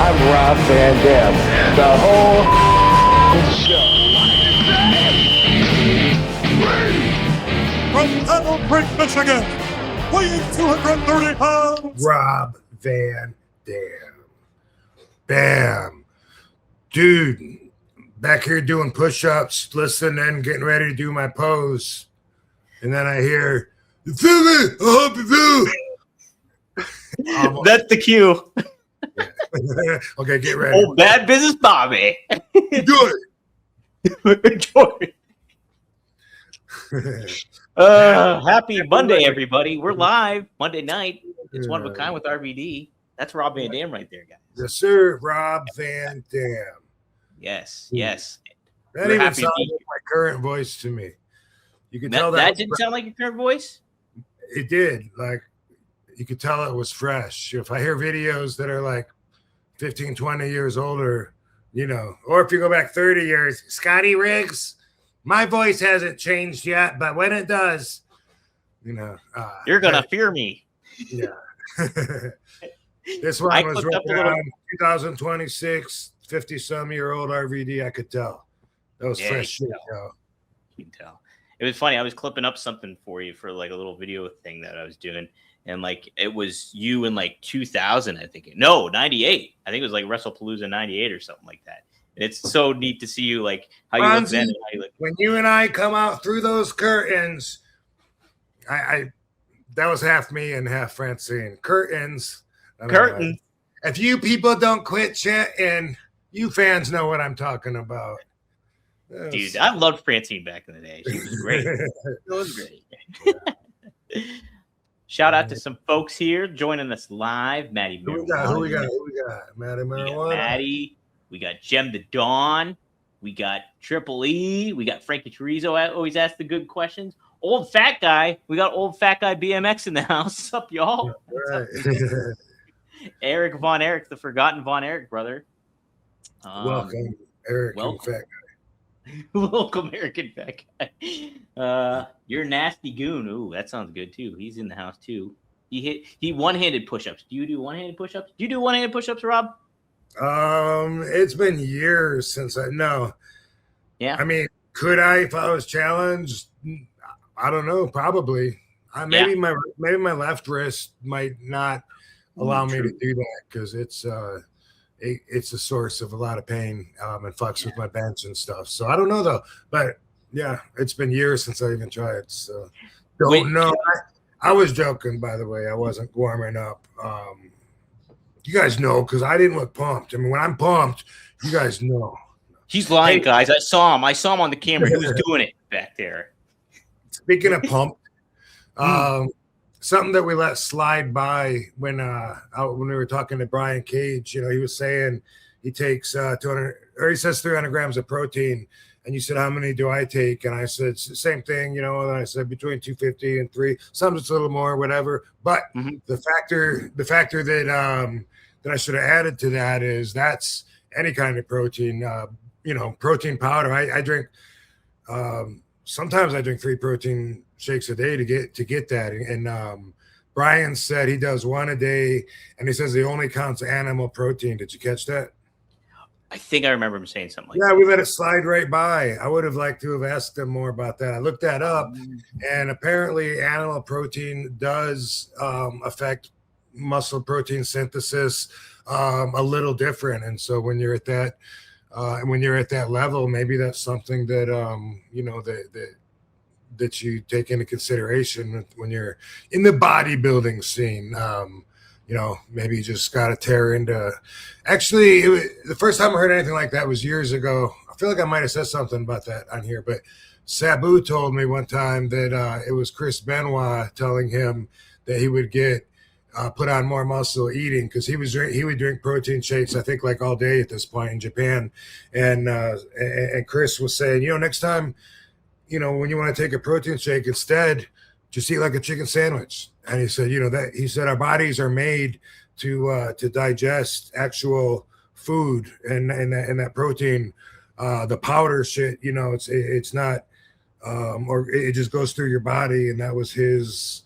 I'm Rob Van Dam. The whole show. From Battle Creek, Michigan, weighing 230 pounds, Rob Van Dam. Bam. Dude, back here doing push-ups, listening, getting ready to do my pose. And then I hear, "You feel me? I hope you feel." That's the cue. Okay, get ready. Oh, bad business, Bobby. Do Enjoy. Happy Monday, everybody. We're live Monday night. It's one of a kind with RVD. That's Rob Van Dam right there, guys. Yes, sir. Rob Van Dam. Yes. That even sounds like my current voice to me. You can tell that didn't sound like your current voice? It did. Like, you could tell it was fresh. If I hear videos that are like 15, 20 years older, or if you go back 30 years, Scotty Riggs, my voice hasn't changed yet, but when it does, you're going to fear me. Yeah. This one was right around 2026, 50-some-year-old RVD, I could tell. That was fresh shit, yo. You can tell. It was funny. I was clipping up something for you for like a little video thing that I was doing. And like, it was you in like 2000, I think. No, 98. I think it was like WrestlePalooza 98 or something like that. And it's so neat to see you, like, how you look then and how you look. When you and I come out through those curtains, I that was half me and half Francine. Curtains. Curtains. If you people don't quit chatting, you fans know what I'm talking about. Dude, I loved Francine back in the day. She was great. It was great. Shout out to some folks here joining us live. Maddie Marijuana. Who we got? Maddie Marijuana. We got Maddie. We got Jem the Dawn. We got Triple E. We got Frankie Chorizo. Always ask the good questions. Old Fat Guy. We got Old Fat Guy BMX in the house. What's up, y'all? Right. Eric Von Erich, the forgotten Von Erich brother. Welcome, Eric. Fat Guy. Welcome, American Fat Guy. You're Nasty Goon. Ooh, that sounds good too. He's in the house too. He one-handed push-ups. Do you do one-handed push-ups? Do you do one-handed push-ups, Rob? It's been years since no. Yeah. I mean, could I if I was challenged? I don't know. Probably. Maybe my left wrist might not allow me to do that because it's a source of a lot of pain and fucks with my bench and stuff. So I don't know though, but yeah, it's been years since I even tried. So don't know. I was joking, by the way. I wasn't warming up. You guys know because I didn't look pumped. I mean, when I'm pumped, you guys know. He's lying, guys. I saw him. I saw him on the camera. He was doing it back there. Speaking of pumped, something that we let slide by when we were talking to Brian Cage, he was saying he takes 200 or he says 300 grams of protein, and you said, how many do I take? And I said, same thing, and I said between 250 and 3. Sometimes it's a little more, whatever. But the factor that I should have added to that is that's any kind of protein, protein powder. I drink sometimes I drink 3 protein shakes a day to get that. And Brian said he does 1 a day, and he says he only counts animal protein. Did you catch that? I think I remember him saying something like that. Yeah, we let it slide right by. I would have liked to have asked him more about that. I looked that up, and apparently animal protein does affect muscle protein synthesis a little different. And so when you're at that level, maybe that's something that that you take into consideration when you're in the bodybuilding scene. Maybe you just got to tear into. Actually, the first time I heard anything like that was years ago. I feel like I might have said something about that on here, but Sabu told me one time that it was Chris Benoit telling him that he would get put on more muscle eating because he would drink protein shakes, I think, like all day at this point in Japan, and Chris was saying, next time, when you want to take a protein shake, instead just eat like a chicken sandwich. And he said, our bodies are made to digest actual food and that protein, the powder shit, it's not, or it just goes through your body. And that was his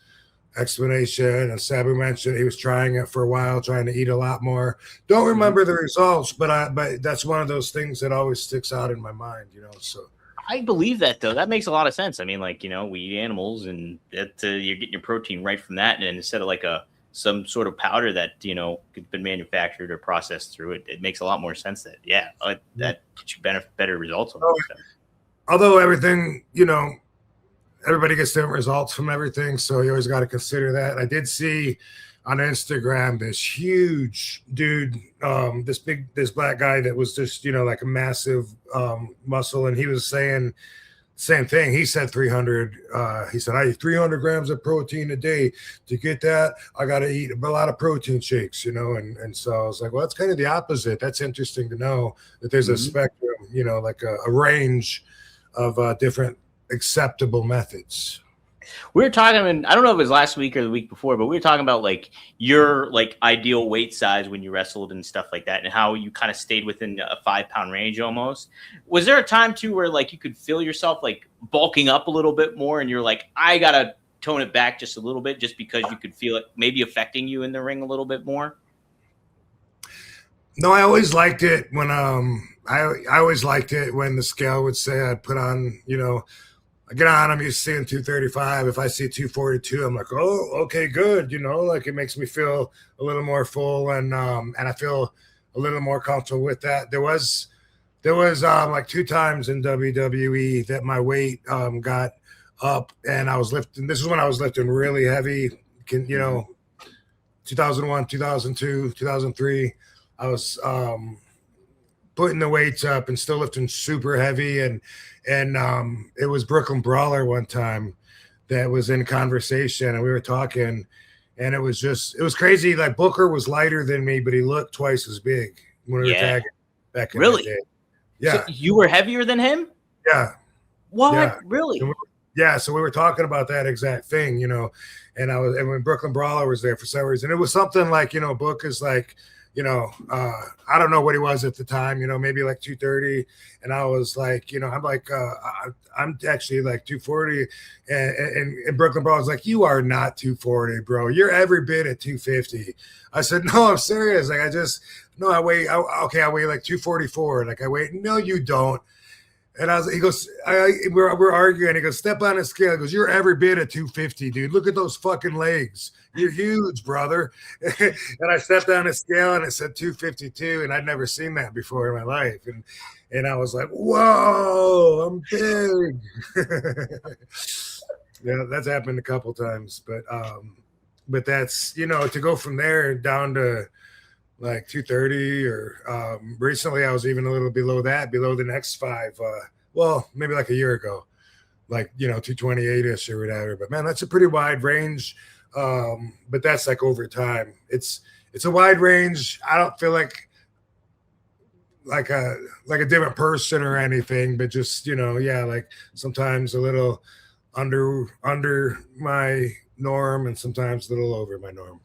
explanation. And Sabu mentioned he was trying it for a while, trying to eat a lot more. Don't remember the results, but that's one of those things that always sticks out in my mind, you know. So I believe that though. That makes a lot of sense. I mean, like, you know, we eat animals, and that you're getting your protein right from that, and instead of like some sort of powder that, you know, could have been manufactured or processed through it, it makes a lot more sense that that gets you better results on that stuff. Although everything, you know, everybody gets different results from everything, so you always got to consider that. I did see on Instagram this huge dude, this black guy that was just, you know, like a massive muscle, and he was saying same thing. He said 300. He said, I eat 300 grams of protein a day. To get that, I got to eat a lot of protein shakes, you know. And so I was like, well, that's kind of the opposite. That's interesting to know that there's a spectrum, you know, like a range of different acceptable methods. We were talking, and I don't know if it was last week or the week before, but we were talking about like your like ideal weight size when you wrestled and stuff like that, and how you kind of stayed within a 5-pound range almost. Was there a time too where like you could feel yourself like bulking up a little bit more, and you're like, I gotta tone it back just a little bit, just because you could feel it maybe affecting you in the ring a little bit more? No, I always liked it when I always liked it when the scale would say I'd put on, you know, I get on, I'm used to seeing 235. If I see 242, I'm like, oh, okay, good. You know, like it makes me feel a little more full, and I feel a little more comfortable with that. There was like 2 times in WWE that my weight got up, and I was lifting. This is when I was lifting really heavy. You know, 2001, 2002, 2003. I was putting the weights up and still lifting super heavy, and it was Brooklyn Brawler one time that was in conversation, and we were talking, and it was crazy. Like Booker was lighter than me, but he looked twice as big when we were tagging back in the day. Yeah. So you were heavier than him? Yeah. What? Yeah. Really? Yeah. So we were talking about that exact thing, you know, and when Brooklyn Brawler was there for some reason, it was something like, you know, Book is like, you know, I don't know what he was at the time, you know, maybe like 230. And I was like, you know, I'm like, I'm actually like 240. And Brooklyn Brawler was like, you are not 240, bro. You're every bit at 250. I said, no, I'm serious. Like, I weigh like 244. Like I weigh, no, you don't. And he goes, we're arguing. He goes, step on a scale. He goes, you're every bit at 250, dude. Look at those fucking legs. You're huge, brother. And I stepped on a scale and it said 252, and I'd never seen that before in my life. And I was like, whoa, I'm big. Yeah, that's happened a couple times, but that's, you know, to go from there down to like 230, or recently I was even a little below the next 5. Well, maybe like a year ago, like, you know, 228-ish or whatever. But man, that's a pretty wide range. But that's like over time. It's a wide range. I don't feel like a different person or anything, but just, you know, yeah, like sometimes a little under my norm and sometimes a little over my norm.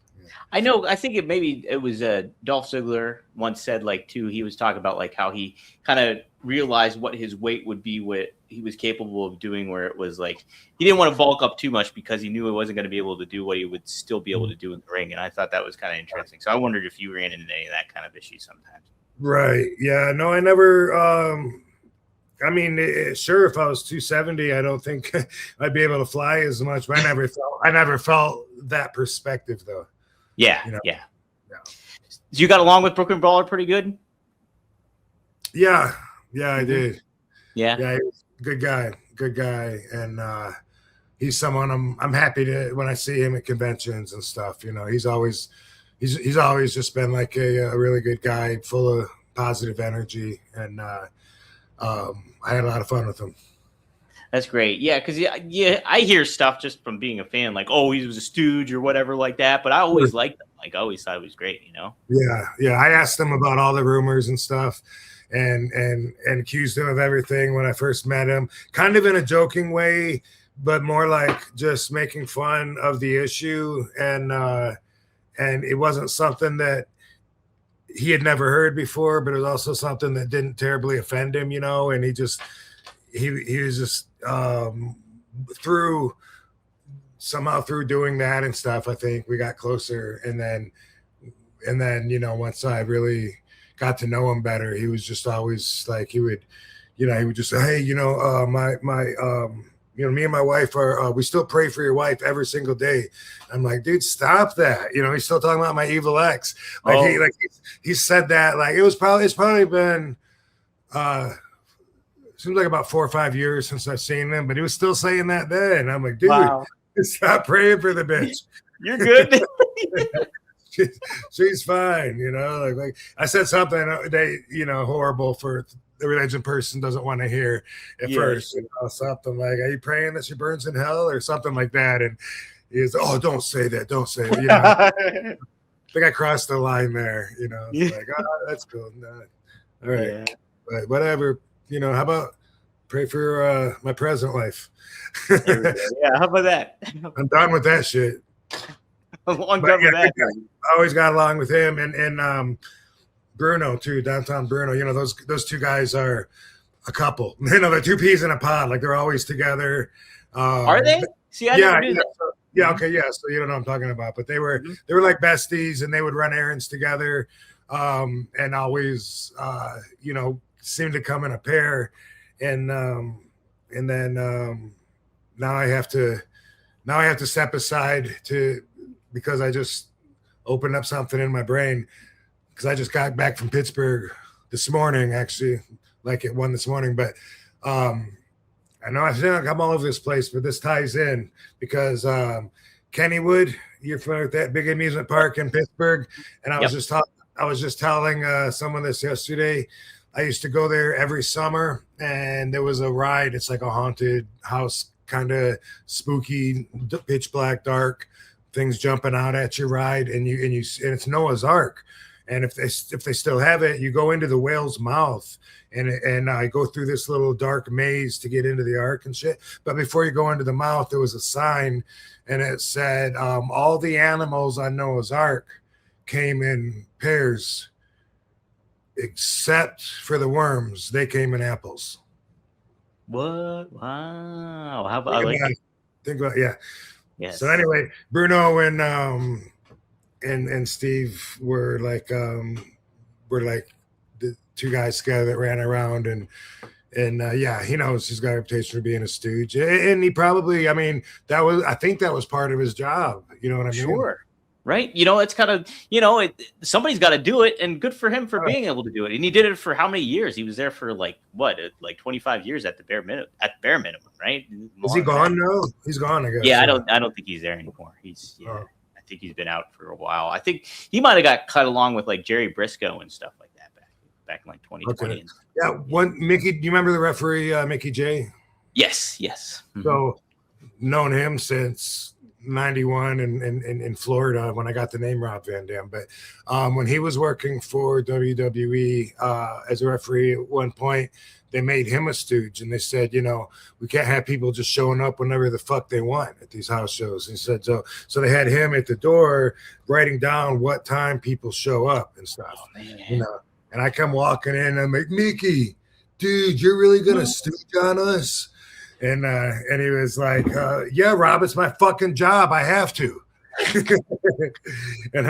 I know. I think it was Dolph Ziggler once said, like, too, he was talking about like how he kind of realized what his weight would be, what he was capable of doing, where it was like he didn't want to bulk up too much because he knew he wasn't going to be able to do what he would still be able to do in the ring. And I thought that was kind of interesting. So I wondered if you ran into any of that kind of issue sometimes. Right. Yeah. No, I never. I mean, sure, if I was 270, I don't think I'd be able to fly as much. But I never felt that perspective, though. Yeah, you know? Yeah. You got along with Brooklyn Brawler pretty good? Yeah, I did. Yeah, he was a good guy, and he's someone I'm happy to when I see him at conventions and stuff. You know, he's always just been like a really good guy, full of positive energy, and I had a lot of fun with him. That's great. Yeah, because I hear stuff just from being a fan, like, oh, he was a stooge or whatever like that. But I always liked him. Like, I always thought he was great, you know? Yeah. I asked him about all the rumors and stuff and accused him of everything when I first met him, kind of in a joking way, but more like just making fun of the issue. And it wasn't something that he had never heard before, but it was also something that didn't terribly offend him, you know, and he was just through somehow through doing that and stuff, I think we got closer. And then, once I really got to know him better, he was just always like, he would just say, hey, me and my wife are, we still pray for your wife every single day. I'm like, dude, stop that. He's still talking about my evil ex. He said that, like, it's probably been, seems like about 4 or 5 years since I've seen him, but he was still saying that then. I'm like, dude, stop praying for the bitch. You're good. She's fine. Like I said something horrible for the religion person doesn't want to hear at first, something like, are you praying that she burns in hell or something like that? And he's, oh, don't say that. I think I crossed the line there, it's like, oh, that's cool. No. All right. Yeah. But whatever, how about pray for my present life? Yeah, how about that? I'm done with that shit. I'm done with that. I always got along with him and Bruno too, downtown Bruno. Those two guys are a couple. They're two peas in a pod. Like, they're always together. Are they? See, I never knew that. Okay, yeah. So you don't know what I'm talking about, but they were like besties, and they would run errands together, and always seemed to come in a pair. And then now I have to step aside because I just opened up something in my brain. Because I just got back from Pittsburgh this morning, actually, like at 1 this morning. But I know I feel like I'm all over this place, but this ties in because Kennywood, you're familiar with that big amusement park in Pittsburgh, and I was just telling someone this yesterday. I used to go there every summer, and there was a ride. It's like a haunted house, kind of spooky, pitch black, dark, things jumping out at your ride, and it's Noah's Ark. And if they still have it, you go into the whale's mouth, and I go through this little dark maze to get into the ark and shit. But before you go into the mouth, there was a sign, and it said, all the animals on Noah's Ark came in pairs, except for the worms. They came in apples. What? Wow. How about think about yeah. Yes. So anyway, Bruno and Steve were like the two guys together that ran around and he knows he's got a reputation for being a stooge, and he probably, I think that was part of his job. You know what I mean? Sure. Right. It's kind of, somebody's got to do it, and good for him for being able to do it. And he did it for how many years? He was there for like 25 years at the bare minimum, right? Is he gone now? He's gone, I guess. Yeah, I don't think he's there anymore. I think he's been out for a while. I think he might have got cut along with like Jerry Briscoe and stuff like that back in like 2020. Okay. Yeah, Mickey, do you remember the referee, Mickey J? Yes. Mm-hmm. So known him since 91 in Florida when I got the name Rob Van Dam. But when he was working for WWE as a referee at one point, they made him a stooge, and they said, we can't have people just showing up whenever the fuck they want at these house shows. And he said, so they had him at the door writing down what time people show up and stuff. Oh, and I come walking in, and I'm like, Mickey, dude, you're really gonna stooge on us? And he was like, yeah, Rob, it's my fucking job. I have to. and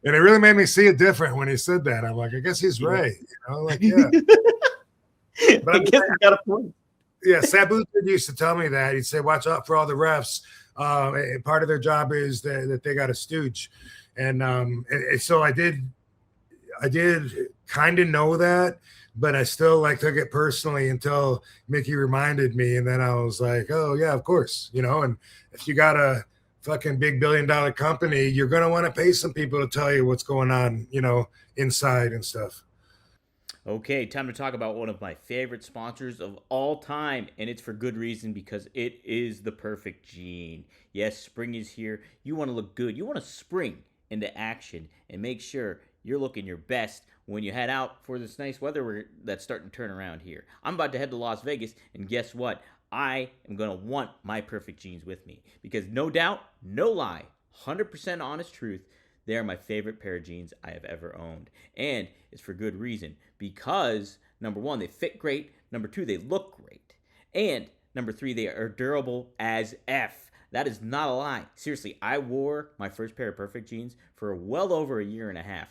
it really made me see it different when he said that. I'm like, I guess he's right. Yeah. But I guess he got a point. Yeah, Sabu used to tell me that. He'd say, watch out for all the refs. Part of their job is that they got a stooge. And so I did kind of know that, but I still took it personally until Mickey reminded me. And then I was like, oh yeah, of course, and if you got a fucking big $1 billion company, you're going to want to pay some people to tell you what's going on, inside and stuff. Okay, time to talk about one of my favorite sponsors of all time, and it's for good reason, because it is the perfect gene. Yes, spring is here. You want to look good. You want to spring into action and make sure you're looking your best when you head out for this nice weather that's starting to turn around here. I'm about to head to Las Vegas, and guess what? I am going to want my perfect jeans with me, because no doubt, no lie, 100% honest truth, they are my favorite pair of jeans I have ever owned. And it's for good reason, because number one, they fit great. Number two, they look great. And number three, they are durable as F. That is not a lie. Seriously, I wore my first pair of Perfect jeans for well over a year and a half.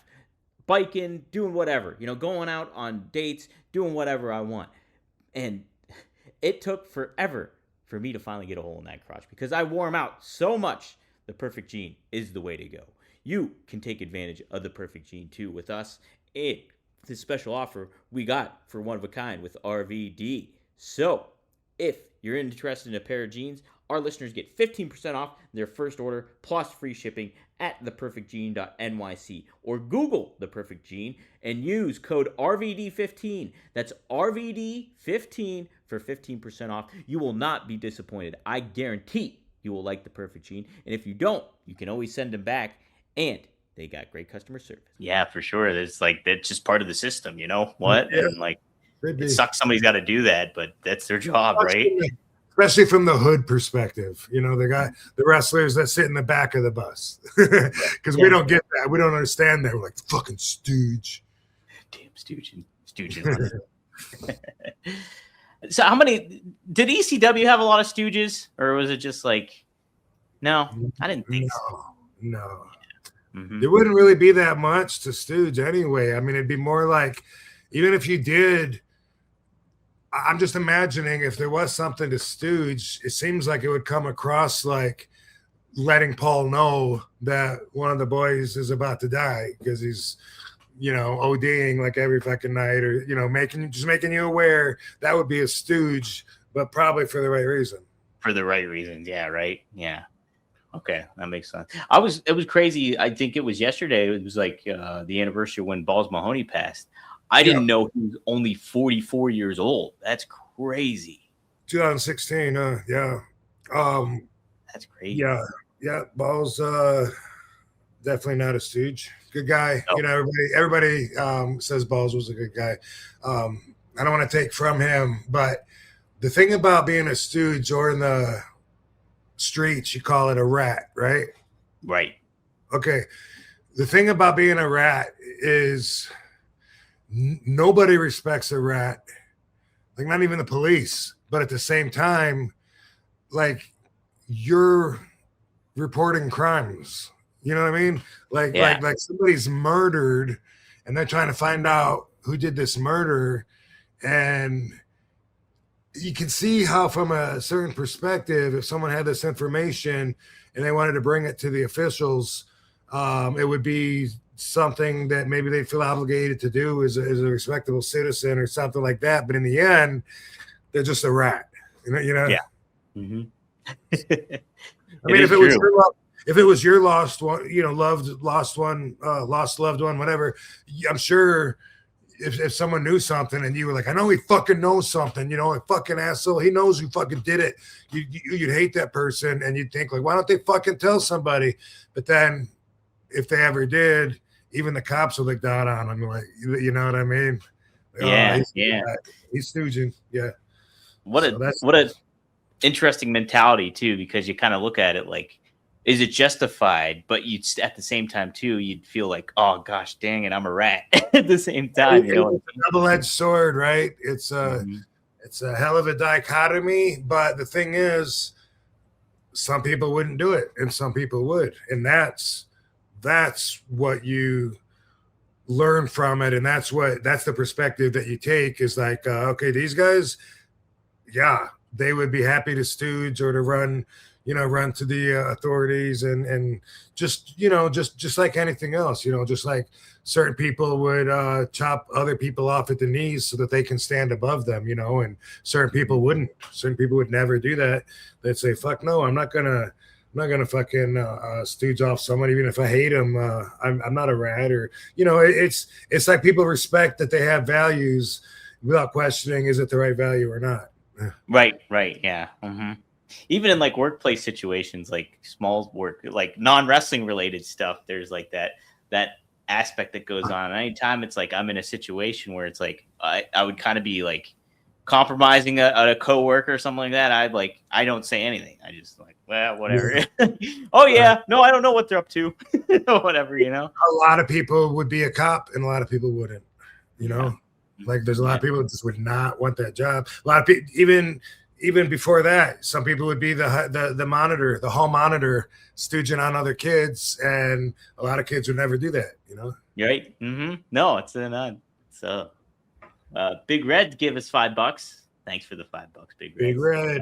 Biking, doing whatever, going out on dates, doing whatever I want. And it took forever for me to finally get a hole in that crotch because I wore them out so much. The Perfect jean is the way to go. You can take advantage of the Perfect jean too with us and this special offer we got for one of a kind with RVD. So, if you're interested in a pair of jeans, our listeners get 15% off their first order plus free shipping at theperfectjean.nyc or Google The Perfect Jean and use code RVD15. That's RVD15 for 15% off. You will not be disappointed. I guarantee you will like The Perfect Jean. And if you don't, you can always send them back. And they got great customer service. Yeah, for sure. It's like that's just part of the system, what? Yeah. And like it sucks somebody's got to do that, but that's their job, right? Especially from the hood perspective, the wrestlers that sit in the back of the bus, because we don't get that. We don't understand that. We're like fucking stooge. Damn stooges. So how many did ECW have? A lot of stooges, or was it just like? No, I didn't think so. No. Mm-hmm. There wouldn't really be that much to stooge anyway. I mean, it'd be more like, even if you did, I'm just imagining if there was something to stooge, it seems like it would come across like letting Paul know that one of the boys is about to die because he's, ODing like every fucking night, or, making you aware. That would be a stooge, but probably for the right reason. For the right reasons. Yeah. Right. Yeah. Okay, that makes sense. It was crazy. I think it was yesterday. It was like the anniversary when Balls Mahoney passed. I didn't know he was only 44 years old. That's crazy. 2016, yeah. That's crazy. Yeah. Balls, definitely not a stooge. Good guy. Oh. Everybody says Balls was a good guy. I don't want to take from him, but the thing about being a stooge, or in the streets you call it a rat, right? Right. Okay. The thing about being a rat is nobody respects a rat, like not even the police. But at the same time, like, you're reporting crimes, you know what I mean? Like somebody's murdered and they're trying to find out who did this murder, and you can see how, from a certain perspective, if someone had this information and they wanted to bring it to the officials, it would be something that maybe they feel obligated to do as a respectable citizen or something like that. But in the end, they're just a rat, Yeah. Mm-hmm. I mean, if it was your lost one, lost loved one, whatever, I'm sure if someone knew something and you were like, I know he fucking knows something, a fucking asshole, he knows who fucking did it, you'd hate that person, and you'd think, like, why don't they fucking tell somebody? But then if they ever did, even the cops would look down on them, like, you know what I mean? Yeah, he's stooging. Yeah. What a interesting mentality too, because you kind of look at it like, is it justified? But you'd, at the same time too, you'd feel like, oh gosh, dang it, I'm a rat at the same time. It's a double-edged sword, right? It's a hell of a dichotomy. But the thing is, some people wouldn't do it, and some people would, and that's what you learn from it, and that's the perspective that you take. Is like, okay, these guys, yeah, they would be happy to stooge or to run to the authorities, and just like anything else, just like certain people would chop other people off at the knees so that they can stand above them, and certain people wouldn't. Certain people would never do that. They'd say, fuck no, I'm not gonna fucking stooge off someone, even if I hate him. I'm not a rat, or it's like people respect that they have values without questioning, is it the right value or not. Right, yeah. Mm-hmm. Even in like workplace situations, like small work, like non-wrestling related stuff, there's like that aspect that goes on. And anytime it's like I'm in a situation where it's like I would kind of be like compromising a coworker or something like that, I don't say anything. I just like, well, whatever. Oh yeah, no, I don't know what they're up to. Whatever, A lot of people would be a cop, and a lot of people wouldn't. Like there's a lot of people that just would not want that job. A lot of people, even even before that, some people would be the monitor, the hall monitor, stooging on other kids, and a lot of kids would never do that. You're right. No, it's not. So, Big Red gave us $5. Thanks for the $5, Big Red. Big Red.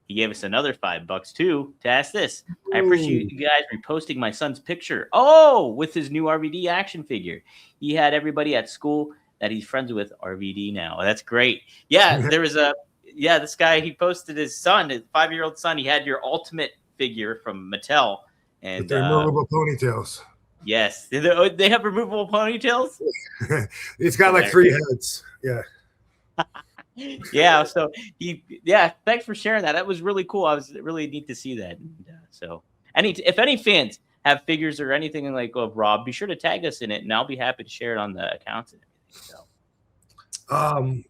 He gave us another $5 too to ask this. I appreciate you guys reposting my son's picture. Oh, with his new RVD action figure. He had everybody at school that he's friends with RVD now. That's great. Yeah, there was this guy, he posted his son, his 5-year-old son. He had your ultimate figure from Mattel. And with their removable ponytails. Yes. They have removable ponytails? He's got like 3 heads. Yeah. Yeah, so thanks for sharing that. That was really cool. I was really neat to see that. And, so if any fans have figures or anything like of Rob, be sure to tag us in it, and I'll be happy to share it on the accounts and everything. So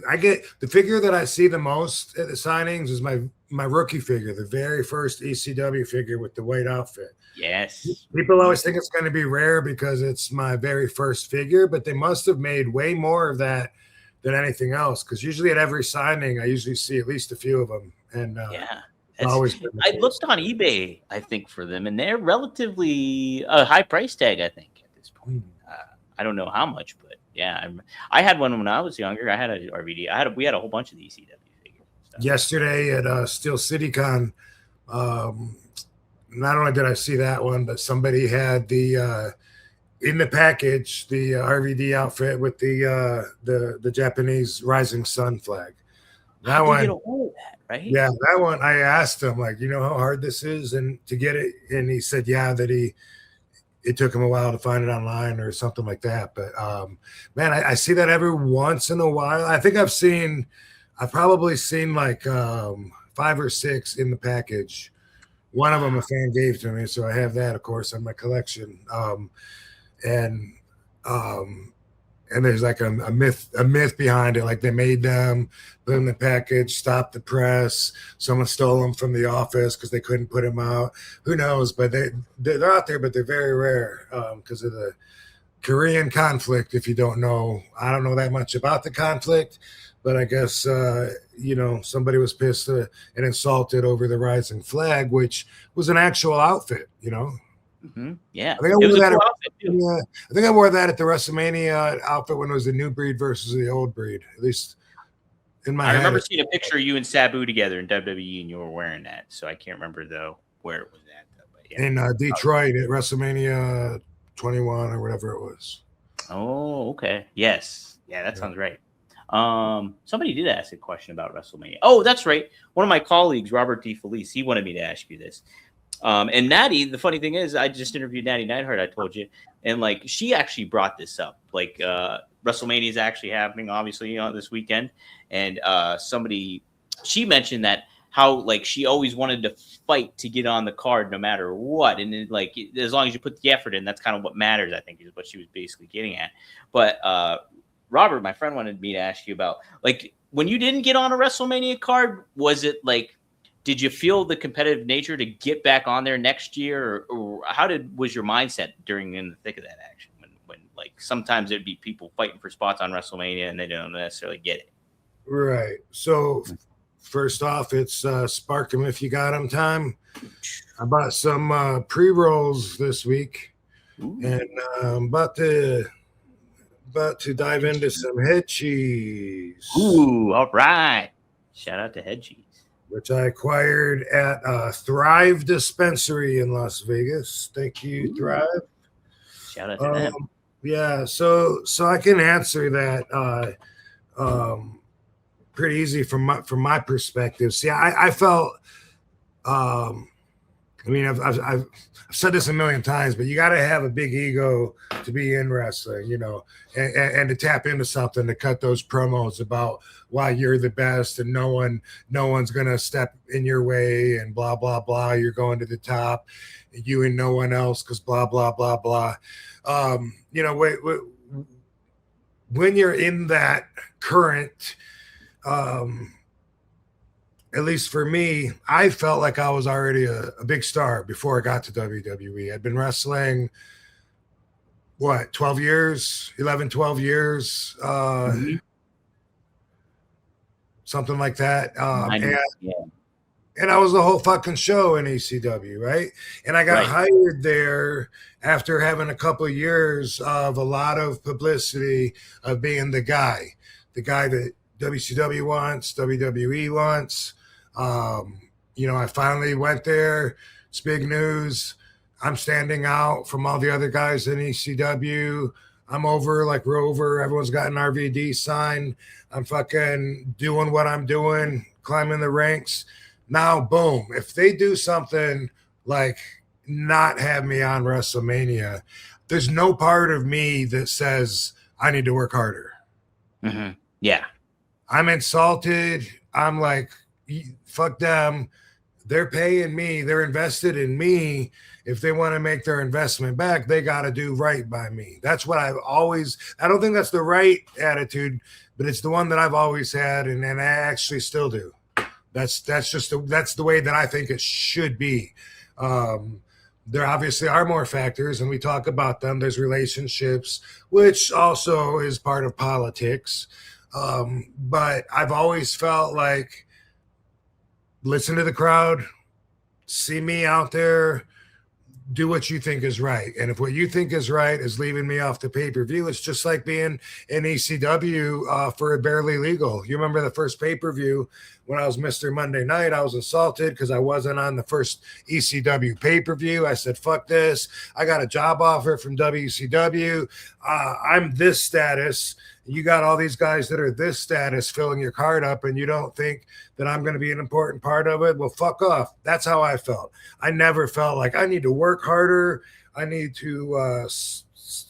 I get the figure that I see the most at the signings is my rookie figure, the very first ECW figure with the white outfit. Yes. People always think it's going to be rare because it's my very first figure, but they must have made way more of that than anything else, because usually at every signing I usually see at least a few of them. And always I looked on eBay, I think, for them, and they're relatively a high price tag, I think, at this point. I don't know how much, but yeah, I had one when I was younger. I had a RVD. We had a whole bunch of the ECW figures. Yesterday at Steel City Con, not only did I see that one, but somebody had the in the package, the RVD outfit with the Japanese rising sun flag. That one, get a hold of that, right? Yeah, that one. I asked him, like, how hard this is, and to get it, and he said, yeah, that it took him a while to find it online or something like that. But man, I see that every once in a while. I think I've probably seen like 5 or 6 in the package. One of them a fan gave to me, so I have that, of course, on my collection. And there's like a myth behind it. Like they made them, put in the package, stopped the press. Someone stole them from the office because they couldn't put them out. Who knows? But they're out there, but they're very rare because of the Korean conflict. If you don't know, I don't know that much about the conflict, but I guess somebody was pissed and insulted over the rising flag, which was an actual outfit. Mm-hmm. Yeah, I think I wore that at the WrestleMania outfit when it was the new breed versus the old breed. At least in my head. I remember seeing a picture of you and Sabu together in WWE, and you were wearing that. So I can't remember though where it was at. But yeah. In Detroit at WrestleMania 21 or whatever it was. Oh, okay. Yes. Yeah, that sounds right. Somebody did ask a question about WrestleMania. Oh, that's right. One of my colleagues, Robert D. Felice, he wanted me to ask you this. And Natty, the funny thing is, I just interviewed Natty Neidhart, I told you, and like she actually brought this up. Like WrestleMania is actually happening, obviously, this weekend, and she mentioned that how like she always wanted to fight to get on the card no matter what, and then, like as long as you put the effort in, that's kind of what matters. I think is what she was basically getting at. But Robert, my friend, wanted me to ask you about like when you didn't get on a WrestleMania card, was it like? Did you feel the competitive nature to get back on there next year, or how was your mindset in the thick of that action? When like sometimes there'd be people fighting for spots on WrestleMania and they don't necessarily get it. Right. So first off, it's spark them if you got them time. I bought some pre-rolls this week. Ooh. And I'm about to dive into some head cheese. Ooh, all right. Shout out to head cheese. Which I acquired at Thrive Dispensary in Las Vegas. Thank you, Thrive. Shout out to them. Yeah, so I can answer that pretty easy from my perspective. See, I felt, I mean, I've said this a million times, but you got to have a big ego to be in wrestling, and to tap into something, to cut those promos about why you're the best and no one's gonna step in your way and blah blah blah. You're going to the top, you and no one else, because blah blah blah blah. When you're in that current, at least for me, I felt like I was already a big star before I got to WWE. I'd been wrestling, 12 years. something like that. Yeah. And I was the whole fucking show in ECW, right? And I got hired there after having a couple of years of a lot of publicity of being the guy that WCW wants, WWE wants. I finally went there. It's big news. I'm standing out from all the other guys in ECW. I'm over like Rover. Everyone's got an RVD sign. I'm fucking doing what I'm doing, climbing the ranks. Now, boom, if they do something like not have me on WrestleMania, there's no part of me that says I need to work harder. Mm-hmm. Yeah. I'm insulted. I'm like, fuck them. They're paying me. They're invested in me. If they want to make their investment back, they got to do right by me. That's what I've always, I don't think that's the right attitude, but it's the one that I've always had. And I actually still do. That's the way that I think it should be. There obviously are more factors, and we talk about them. There's relationships, which also is part of politics. But I've always felt like, listen to the crowd, see me out there, do what you think is right. And if what you think is right is leaving me off the pay-per-view, it's just like being in ECW for a Barely Legal. You remember the first pay-per-view when I was Mr. Monday Night, I was assaulted because I wasn't on the first ECW pay-per-view. I said, fuck this. I got a job offer from WCW. I'm this status. You got all these guys that are this status filling your card up, and you don't think that I'm going to be an important part of it? Well, fuck off. That's how I felt. I never felt like I need to work harder. I need to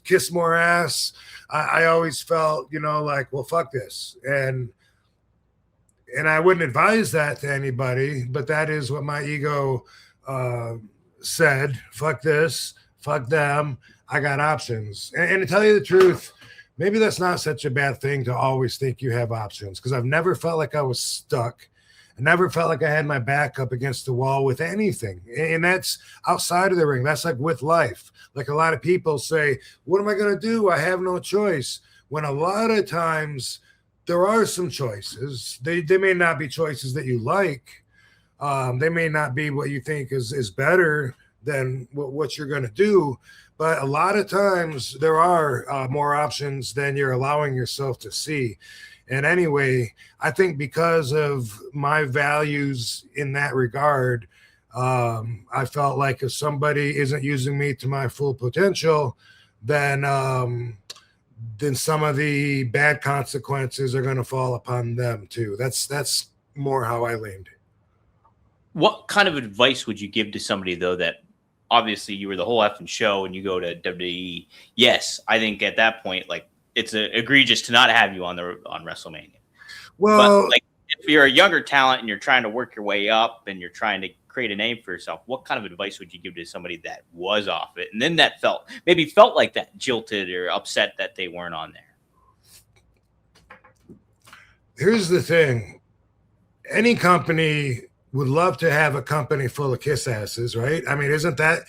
kiss more ass. I always felt, like, well, fuck this. And I wouldn't advise that to anybody, but that is what my ego said. Fuck this. Fuck them. I got options. And to tell you the truth, maybe that's not such a bad thing to always think you have options, because I've never felt like I was stuck. I never felt like I had my back up against the wall with anything. And that's outside of the ring. That's like with life. Like a lot of people say, what am I going to do? I have no choice. When a lot of times there are some choices. They may not be choices that you like. They may not be what you think is better than what you're going to do. But a lot of times there are more options than you're allowing yourself to see. And anyway, I think because of my values in that regard, I felt like if somebody isn't using me to my full potential, then some of the bad consequences are going to fall upon them too. That's more how I leaned. What kind of advice would you give to somebody, though, that obviously you were the whole effing show and you go to WWE? Yes, I think at that point, like, it's egregious to not have you on WrestleMania. Well, but like, if you're a younger talent and you're trying to work your way up and you're trying to create a name for yourself, what kind of advice would you give to somebody that was off it and then that felt like that, jilted or upset that they weren't on there? Here's the thing. Any company would love to have a company full of kiss asses, right? I mean, isn't that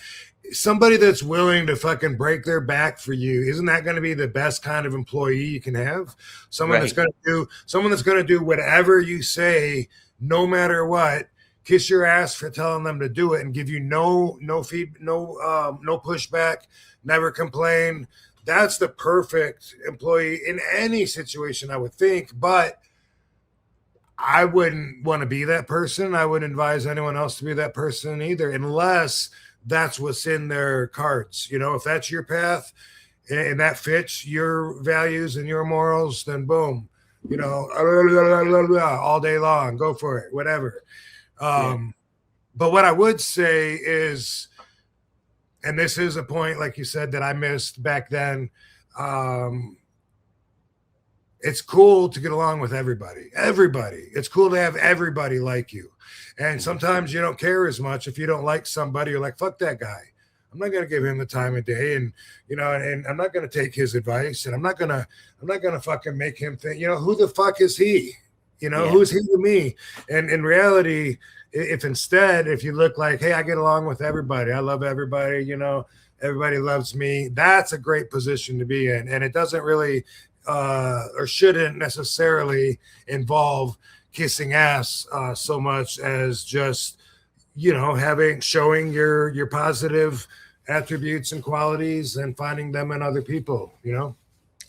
somebody that's willing to fucking break their back for you? Isn't that going to be the best kind of employee you can have? Someone that's going to do whatever you say, no matter what, kiss your ass for telling them to do it, and give you no pushback, never complain. That's the perfect employee in any situation, I would think. But I wouldn't want to be that person. I wouldn't advise anyone else to be that person either, unless that's what's in their cards. If that's your path and that fits your values and your morals, then boom, all day long, go for it, whatever. But what I would say is, and this is a point, like you said, that I missed back then, it's cool to get along with everybody. It's cool to have everybody like you. And sometimes you don't care as much if you don't like somebody. You're like, fuck that guy. I'm not going to give him the time of day. And, and I'm not going to take his advice. And I'm not going to fucking make him think, who the fuck is he? Who's he to me? And in reality, if you look like, hey, I get along with everybody, I love everybody, everybody loves me, that's a great position to be in. And it doesn't really or shouldn't necessarily involve kissing ass so much as just, showing your positive attributes and qualities and finding them in other people,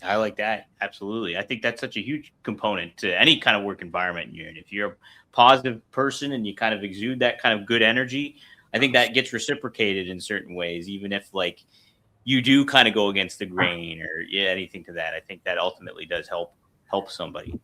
I like that. Absolutely. I think that's such a huge component to any kind of work environment you're in. If you're a positive person and you kind of exude that kind of good energy, I think that gets reciprocated in certain ways, even if like you do kind of go against the grain or anything to that. I think that ultimately does help somebody.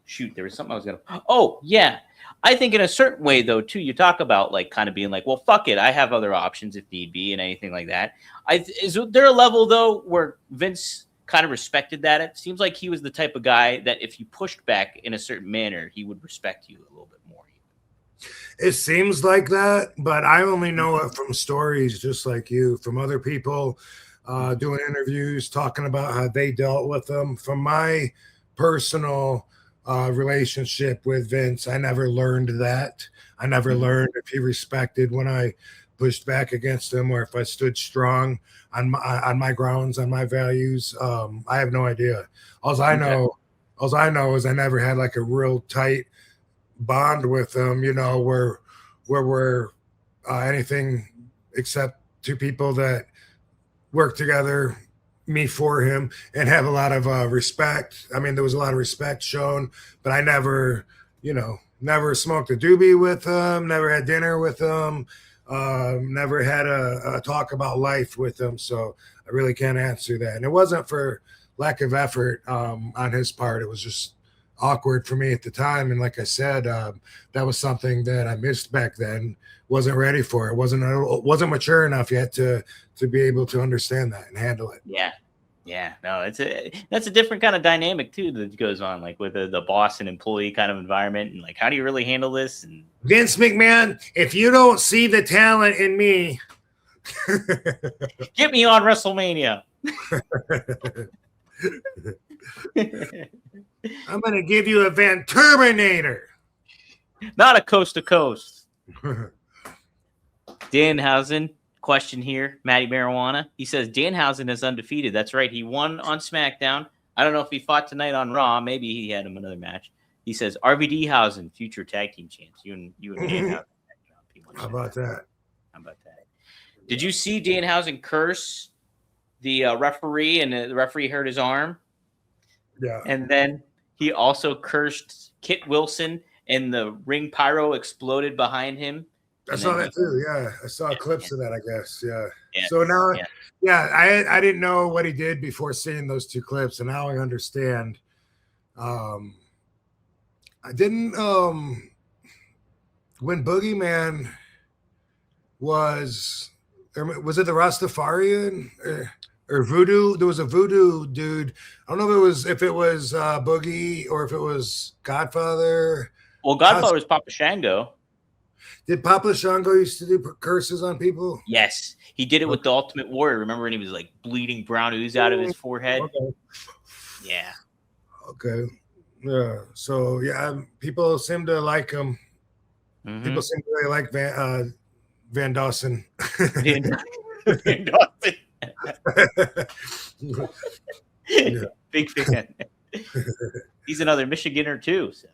Shoot, there was something I was going to, oh yeah. I think in a certain way though, too, you talk about like kind of being like, well, fuck it. I have other options if need be and anything like that. Is there a level though, where Vince kind of respected that? It seems like he was the type of guy that if you pushed back in a certain manner, he would respect you a little bit more. It seems like that, but I only know it from stories just like you, from other people doing interviews, talking about how they dealt with them. From my personal relationship with Vince, I never learned that. I never learned if he respected when I pushed back against him or if I stood strong on my grounds, on my values. I have no idea. All I know is I never had like a real tight bond with him, where we're anything except two people that work together, me for him, and have a lot of respect. I mean, there was a lot of respect shown, but I never, never smoked a doobie with him, never had dinner with him, never had a talk about life with him. So I really can't answer that. And it wasn't for lack of effort on his part. It was just awkward for me at the time. And like I said, that was something that I missed back then. Wasn't ready for it. Wasn't mature enough yet to be able to understand that and handle it. Yeah. No, that's a different kind of dynamic too that goes on, like with the boss and employee kind of environment, and like how do you really handle this? And Vince McMahon, if you don't see the talent in me, get me on WrestleMania. I'm gonna give you a Van Terminator, not a coast to coast. Danhausen, question here, Matty Marijuana. He says Danhausen is undefeated. That's right. He won on SmackDown. I don't know if he fought tonight on Raw. Maybe he had him another match. He says RVD Hausen, future tag team champs. You and Danhausen. How about that? Did you see Danhausen curse the referee, and the referee hurt his arm? Yeah. And then he also cursed Kit Wilson, and the ring pyro exploded behind him. I saw that too. Yeah, I saw clips of that, I guess. Yeah. Yes, So now, I didn't know what he did before seeing those two clips, and now I understand. I didn't. When Boogeyman was it the Rastafarian or Voodoo? There was a Voodoo dude. I don't know if it was Boogie or if it was Godfather. Well, Godfather was Papa Shango. Did Papa Shango used to do curses on people? Yes, he did it with the Ultimate Warrior. Remember when he was like bleeding brown ooze out of his forehead? Okay. Yeah. Okay. Yeah. So people seem to like him. Mm-hmm. People seem to really like Van Dawson. Van Dawson. Big fan. He's another Michiganer too. So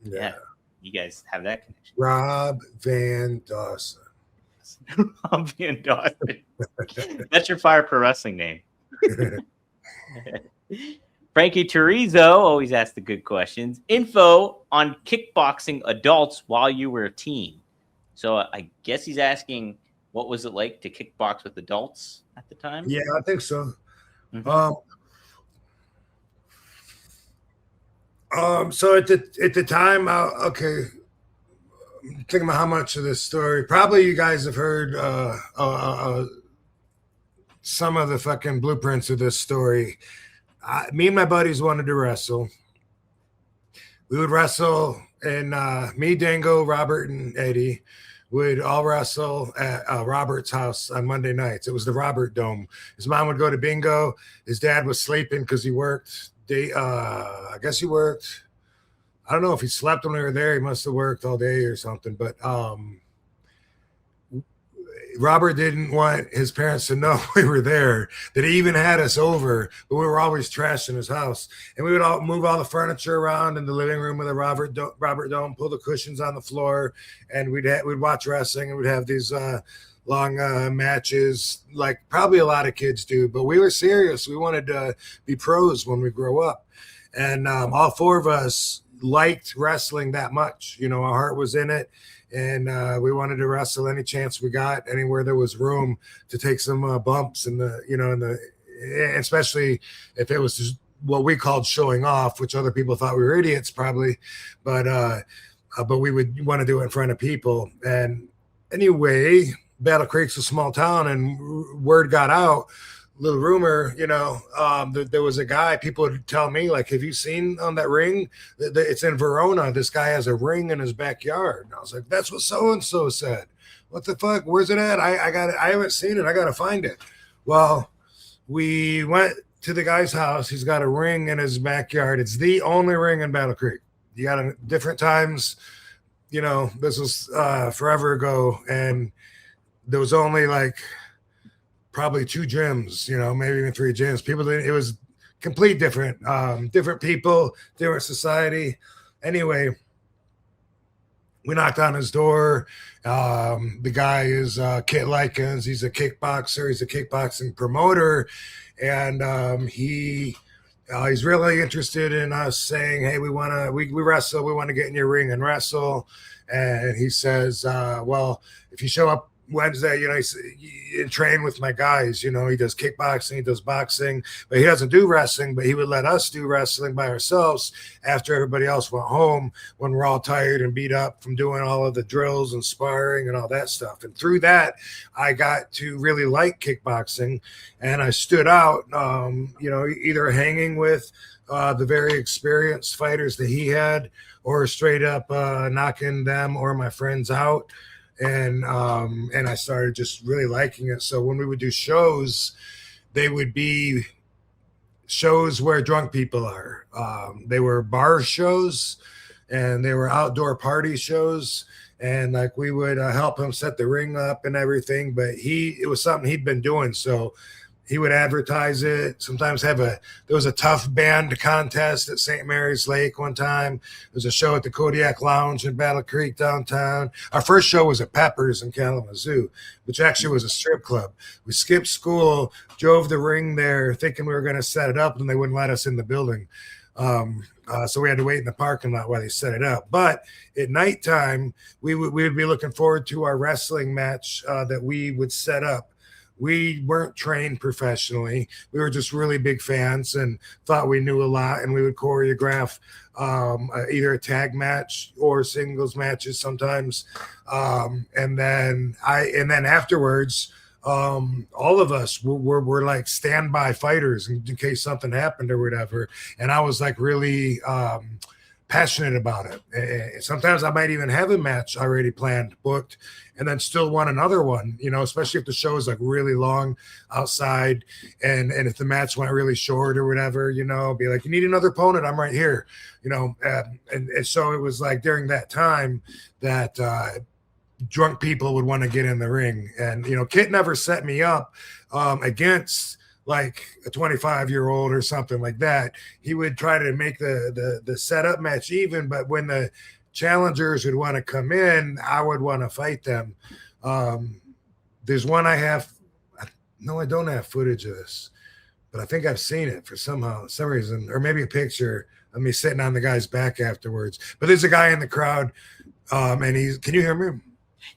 yeah. You guys have that connection. Rob Van Dawson. Rob Van Dawson. That's your Fire Pro Wrestling name. Frankie Turizo always asks the good questions. Info on kickboxing adults while you were a teen. So I guess he's asking, what was it like to kickbox with adults at the time? Yeah, I think so. Mm-hmm. So at the time, okay, I'm thinking about how much of this story. Probably you guys have heard some of the fucking blueprints of this story. Me and my buddies wanted to wrestle. We would wrestle, and me, Dango, Robert, and Eddie would all wrestle at Robert's house on Monday nights. It was the Robert Dome. His mom would go to bingo. His dad was sleeping because he worked. I guess he worked. I don't know if he slept when we were there. He must have worked all day or something. But Robert didn't want his parents to know we were there, that he even had us over, but we were always trashing his house. And we would all move all the furniture around in the living room with a Robert Dome, pull the cushions on the floor, and we'd watch wrestling, and we'd have these long matches, like probably a lot of kids do. But we were serious. We wanted to be pros when we grow up. And all four of us liked wrestling that much. You know, our heart was in it. And we wanted to wrestle any chance we got, anywhere there was room to take some bumps especially if it was just what we called showing off, which other people thought we were idiots probably, but we would want to do it in front of people. And anyway, Battle Creek's a small town, and word got out. Little rumor, there was a guy, people would tell me, like, have you seen on that ring? It's in Verona. This guy has a ring in his backyard. And I was like, that's what so-and-so said. What the fuck? Where's it at? I got it. I haven't seen it. I got to find it. Well, we went to the guy's house. He's got a ring in his backyard. It's the only ring in Battle Creek. You got it different times. This was forever ago. And there was only like probably 2 gyms, maybe even 3 gyms. It was complete different people, different society. Anyway, we knocked on his door. The guy is Kit Likens. He's a kickboxer. He's a kickboxing promoter. And he's really interested in us saying, hey, we wrestle. We want to get in your ring and wrestle. And he says, well, if you show up Wednesday, you train with my guys. He does kickboxing, he does boxing, but he doesn't do wrestling. But he would let us do wrestling by ourselves after everybody else went home, when we're all tired and beat up from doing all of the drills and sparring and all that stuff. And through that, I got to really like kickboxing, and I stood out, either hanging with the very experienced fighters that he had, or straight up knocking them or my friends out. And I started just really liking it. So when we would do shows, they would be shows where drunk people are. They were bar shows, and they were outdoor party shows. And like, we would help him set the ring up and everything. But it was something he'd been doing. So he would advertise it. Sometimes there was a tough band contest at St. Mary's Lake one time. There was a show at the Kodiak Lounge in Battle Creek downtown. Our first show was at Peppers in Kalamazoo, which actually was a strip club. We skipped school, drove the ring there, thinking we were going to set it up, and they wouldn't let us in the building. So we had to wait in the parking lot while they set it up. But at nighttime, we would be looking forward to our wrestling match that we would set up. We weren't trained professionally. We were just really big fans and thought we knew a lot. And we would choreograph either a tag match or singles matches sometimes. And then afterwards, all of us were like standby fighters in case something happened or whatever. And I was like really passionate about it. Sometimes I might even have a match already planned, booked, and then still want another one, especially if the show is like really long outside, and if the match went really short or whatever, be like, you need another opponent, I'm right here, and so it was like during that time that drunk people would want to get in the ring. And Kit never set me up against like a 25-year-old or something like that. He would try to make the setup match even, but when the challengers would want to come in, I would want to fight them. There's one I don't have footage of this, but I think I've seen it for some reason, or maybe a picture of me sitting on the guy's back afterwards. But there's a guy in the crowd, and can you hear me?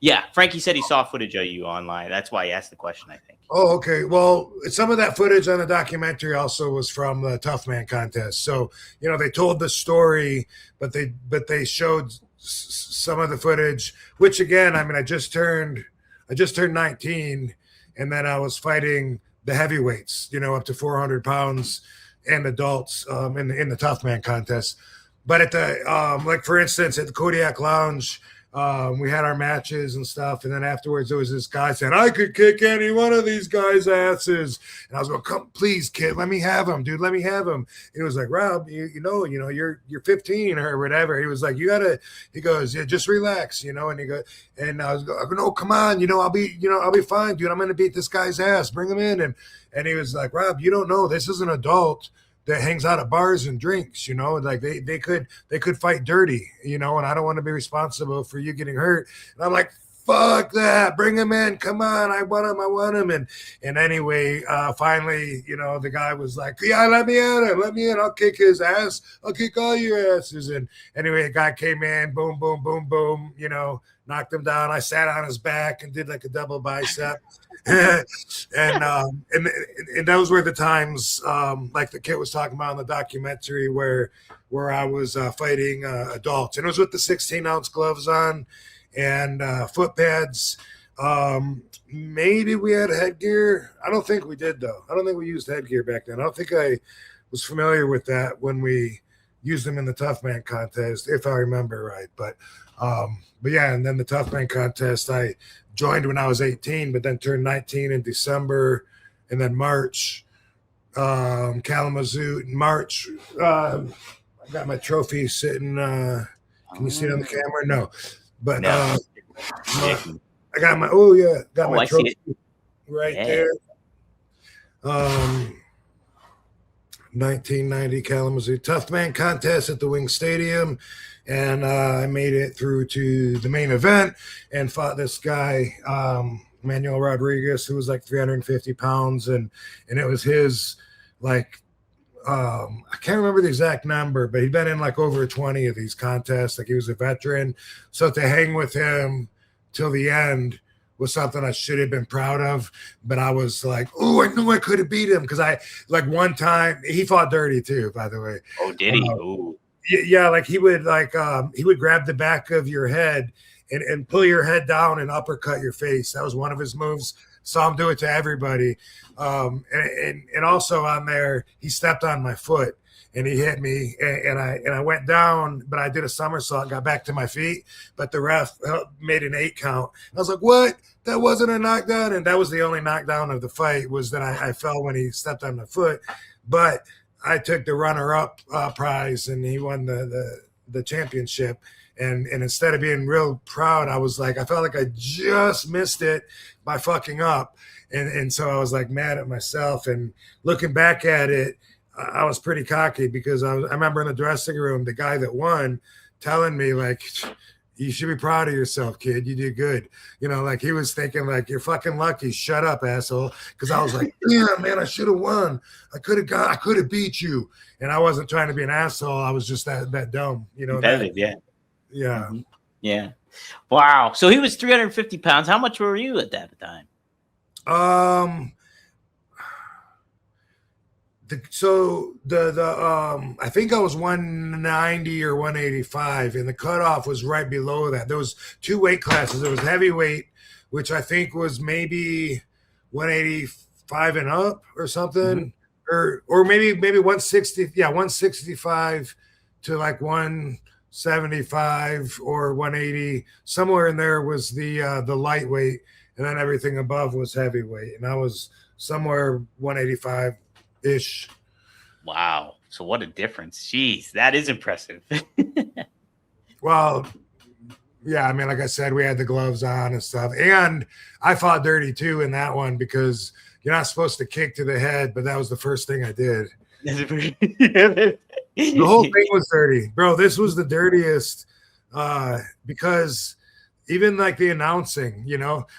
Yeah, Frankie said he saw footage of you online. That's why he asked the question, I think. Oh, okay. Well, some of that footage on the documentary also was from the Tough Man contest. So, they told the story, but they showed some of the footage, which again, I mean, I just turned 19, and then I was fighting the heavyweights, up to 400 pounds and adults in the Tough Man contest. But at the like, for instance, at the Kodiak Lounge, We had our matches and stuff, and then afterwards there was this guy saying, I could kick any one of these guys' asses. And I was going, come, please, kid, let me have him, dude, let me have him. And he was like, Rob, you know, you're 15 or whatever. He was like, he goes, yeah, just relax, you know. And he goes, and I go, no, come on, I'll be fine, dude. I'm gonna beat this guy's ass. Bring him in. And he was like, Rob, you don't know, this is an adult that hangs out at bars and drinks, like they could fight dirty, and I don't want to be responsible for you getting hurt. And I'm like, fuck that, bring him in, come on, I want him. And anyway, finally, the guy was like, yeah, let me in, I'll kick his ass, I'll kick all your asses. And anyway, the guy came in, boom, boom, boom, boom, knocked him down. I sat on his back and did like a double bicep. and those were the times, like the kid was talking about in the documentary, where I was fighting adults, and it was with the 16-ounce gloves on and foot pads. Maybe we had headgear. I don't think we did, though. I don't think we used headgear back then. I don't think I was familiar with that when we used them in the Tough Man contest, if I remember right. But yeah, and then the Tough Man contest, I joined when I was 18, but then turned 19 in December, and then March, Kalamazoo in March. I got my trophy sitting. Can you see it on the camera? No, but no. I got my my trophy right there. 1990 Kalamazoo Tough Man contest at the Wing Stadium. And I made it through to the main event and fought this guy, Manuel Rodriguez, who was like 350 pounds. And it was his, like, I can't remember the exact number, but he'd been in like over 20 of these contests. Like, he was a veteran. So to hang with him till the end was something I should have been proud of. But I was like, oh, I knew I could have beat him. Because one time, he fought dirty too, by the way. Oh, did he? Ooh. Yeah, like he would grab the back of your head and pull your head down and uppercut your face. That was one of his moves. Saw him do it to everybody. And also on there, he stepped on my foot and he hit me and I went down, but I did a somersault and got back to my feet. But the ref made an 8 count. I was like, what? That wasn't a knockdown. And that was the only knockdown of the fight, was that I fell when he stepped on my foot. But I took the runner-up prize, and he won the championship. And instead of being real proud, I was like, I felt like I just missed it by fucking up. And so I was like mad at myself. And looking back at it, I was pretty cocky, because I remember in the dressing room, the guy that won telling me, like, you should be proud of yourself, kid. You did good. Like he was thinking, like, you're fucking lucky. Shut up, asshole. Because I was like, yeah, man, I should have won. I could have beat you. And I wasn't trying to be an asshole. I was just that dumb. Yeah. Yeah. Mm-hmm. Yeah. Wow. So he was 350 pounds. How much were you at that time? I think I was 190 or 185, and the cutoff was right below that. There was 2 weight classes. There was heavyweight, which I think was maybe 185 and up or something, or maybe 160. Yeah, 165 to like 175 or 180. Somewhere in there was the lightweight, and then everything above was heavyweight, and I was somewhere 185. Ish. Wow. So what a difference. Jeez, that is impressive. Well, yeah, I mean, like I said, we had the gloves on and stuff. And I fought dirty too in that one, because you're not supposed to kick to the head, but that was the first thing I did. The whole thing was dirty. Bro, this was the dirtiest, because even like the announcing,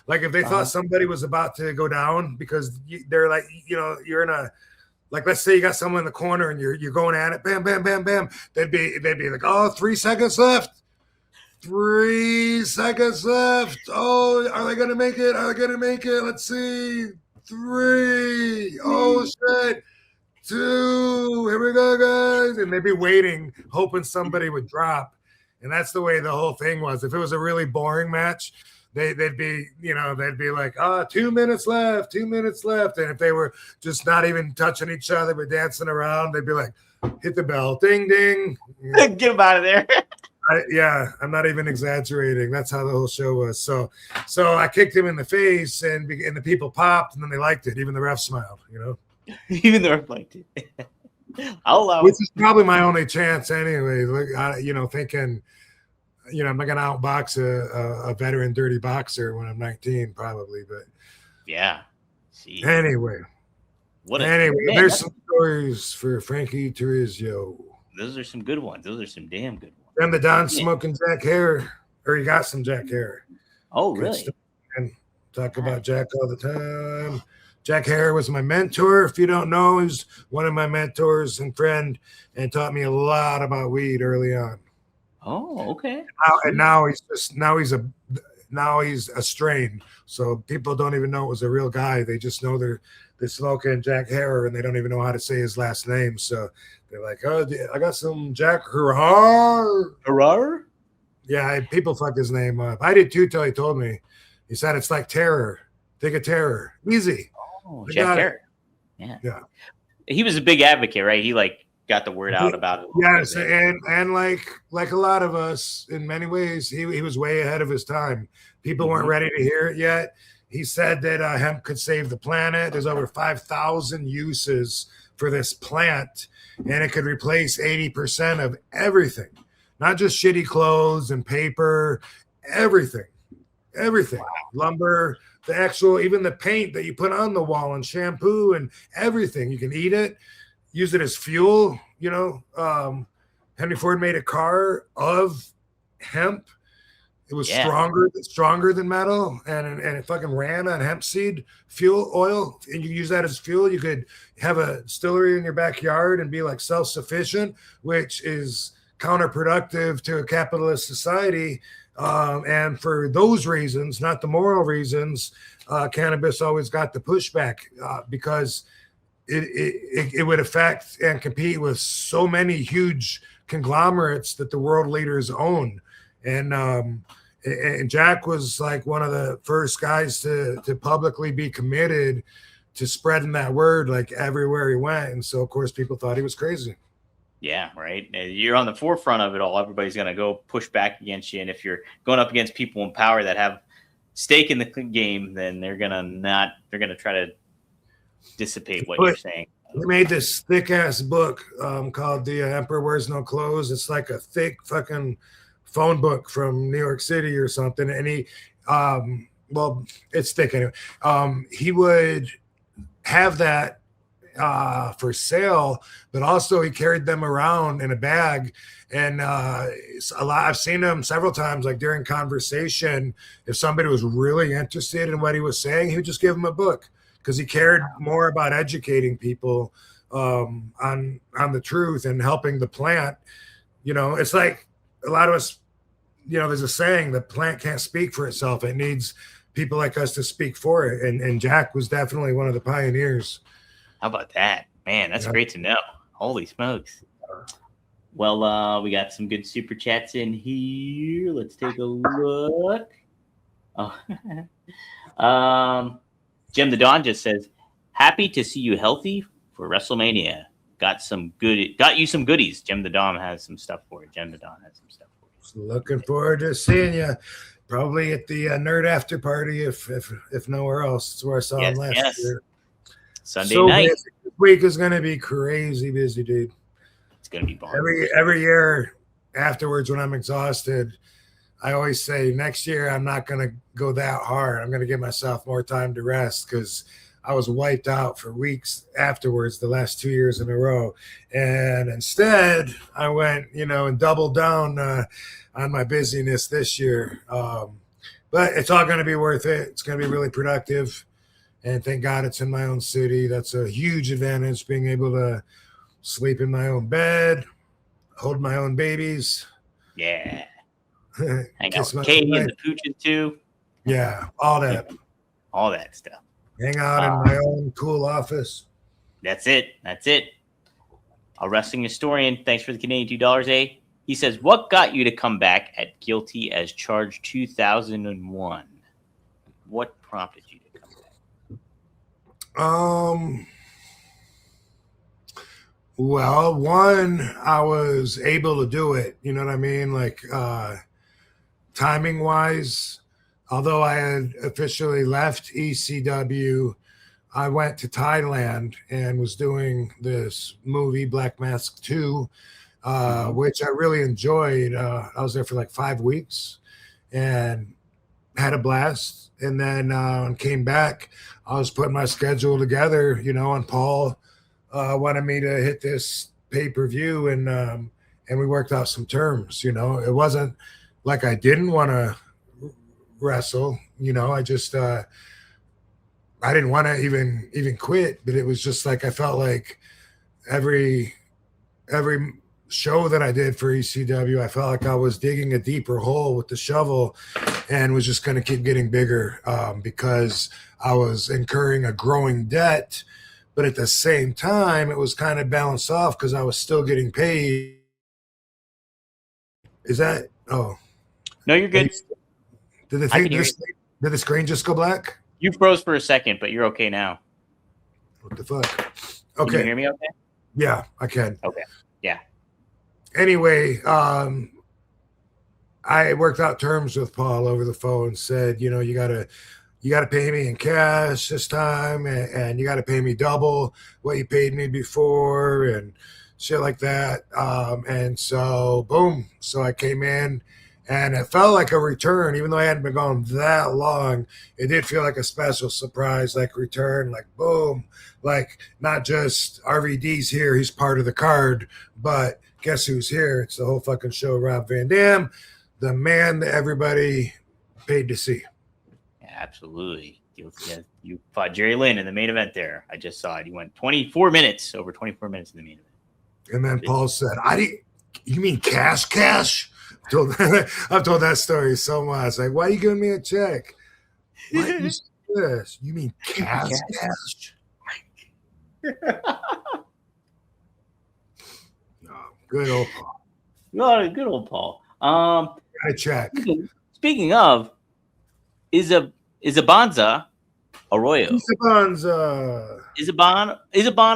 like if they thought somebody was about to go down, because they're like, you're in a, like, let's say you got someone in the corner and you're going at it, bam, bam, bam, bam. They'd be like, oh, 3 seconds left. 3 seconds left. Oh, are they gonna make it? Let's see. 3. Oh shit. 2. Here we go, guys. And they'd be waiting, hoping somebody would drop. And that's the way the whole thing was. If it was a really boring match, they'd be like, 2 minutes left, 2 minutes left. And if they were just not even touching each other but dancing around, they'd be like, hit the bell, ding, ding. Get them out of there. I'm not even exaggerating. That's how the whole show was. So I kicked him in the face, and the people popped, and then they liked it. Even the ref smiled, Even though I liked it. I'll allow Which it. is probably my only chance anyway. Look, thinking, I'm not going to outbox a veteran dirty boxer when I'm 19, probably. But Yeah. See. anyway, Man, there's some stories for Frankie Turizio. Those are some good ones. Those are some damn good ones. And the Don smoking Jack Hare, or he got some Jack Hare. Oh, really? And talk about Jack all the time. Jack Hare was my mentor. If you don't know, he's one of my mentors and friend, and taught me a lot about weed early on. Oh, okay. Now he's a strain. So people don't even know it was a real guy. They just know they're smoking Jack Hare, and they don't even know how to say his last name. So they're like, "Oh, I got some Jack Hare." Yeah, people fucked his name up. I did too till he told me. He said it's like terror. Think of terror. Easy. Oh, Jack Hare. Yeah. He was a big advocate, right? He got the word out about it. Yes, and like a lot of us in many ways, he was way ahead of his time. People weren't ready to hear it yet. He said that hemp could save the planet. There's over 5,000 uses for this plant, and it could replace 80% of everything, not just shitty clothes and paper, everything. Wow. Lumber, the actual, even the paint that you put on the wall and shampoo and everything. You can eat it, use it as fuel. Henry Ford made a car of hemp. It was stronger than metal, and it fucking ran on hemp seed fuel oil. And you use that as fuel. You could have a distillery in your backyard and be like self-sufficient, which is counterproductive to a capitalist society. And for those reasons, not the moral reasons, cannabis always got the pushback because it would affect and compete with so many huge conglomerates that the world leaders own. And Jack was like one of the first guys to publicly be committed to spreading that word like everywhere he went. And so, of course, people thought he was crazy. Yeah, right. You're on the forefront of it all. Everybody's going to go push back against you. And if you're going up against people in power that have stake in the game, then they're going to try to dissipate what you're saying. He made this thick ass book called The Emperor Wears No Clothes. It's like a thick fucking phone book from New York City or something. And he, it's thick anyway. He would have that for sale, but also he carried them around in a bag. And I've seen him several times, like during conversation, if somebody was really interested in what he was saying, he would just give them a book because he cared more about educating people on the truth and helping the plant. It's like a lot of us, there's a saying, the plant can't speak for itself. It needs people like us to speak for it. And Jack was definitely one of the pioneers. How about that? Man, that's great to know. Holy smokes. Well, we got some good super chats in here. Let's take a look. Oh, Jim the Don just says, happy to see you healthy for WrestleMania. Got you some goodies. Jim the Don has some stuff for you. Jim the Don has some stuff for you. Looking forward to seeing you. Probably at the nerd after party, if nowhere else. It's where I saw him last year. Sunday night. Busy. This week is going to be crazy busy, dude. It's going to be fun. Every year afterwards, when I'm exhausted, I always say next year I'm not going to go that hard. I'm going to give myself more time to rest because I was wiped out for weeks afterwards the last 2 years in a row. And instead, I went, and doubled down on my busyness this year. But it's all going to be worth it. It's going to be really productive. And thank God it's in my own city. That's a huge advantage, being able to sleep in my own bed, hold my own babies. Yeah. Hang out with Katie and the pooches too. Yeah, all that. All that stuff. Hang out in my own cool office. That's it. A wrestling historian. Thanks for the Canadian $2, eh? He says, what got you to come back at Guilty as Charged 2001? What prompted you to come back? Well, one, I was able to do it. You know what I mean? Like timing wise, although I had officially left ECW, I went to Thailand and was doing this movie, Black Mask 2, which I really enjoyed. I was there for like 5 weeks and had a blast. And then came back. I was putting my schedule together, you know, and Paul wanted me to hit this pay-per-view, and we worked out some terms. You know, it wasn't like I didn't want to wrestle. You know, I just I didn't want to even quit, but it was just like I felt like every show that I did for ECW, I felt like I was digging a deeper hole with the shovel, and was just going to keep getting bigger because I was incurring a growing debt. But at the same time, it was kind of balanced off because I was still getting paid. Is that? Oh, No, you're good. Did the screen just go black? You froze for a second, but you're okay now. What the fuck? Can Okay. you hear me okay? Yeah, I can. Okay. Yeah. Anyway, I worked out terms with Paul over the phone. Said, you know, you gotta pay me in cash this time, and you gotta pay me double what you paid me before, and shit like that. And so, boom. So I came in, and it felt like a return, even though I hadn't been gone that long. It did feel like a special surprise, like return, like boom, like not just RVD's here, he's part of the card, but guess who's here? It's the whole fucking show, Rob Van Dam, the man that everybody paid to see. Yeah, absolutely. You fought Jerry Lynn in the main event there. I just saw it. You went over 24 minutes in the main event. And then Paul said, you mean cash? I've told that story so much. Like, why are you giving me a check? What is this? You mean cash? No, good old Paul. No, good old Paul. I check. Speaking of, Isabanza Arroyo. Isaban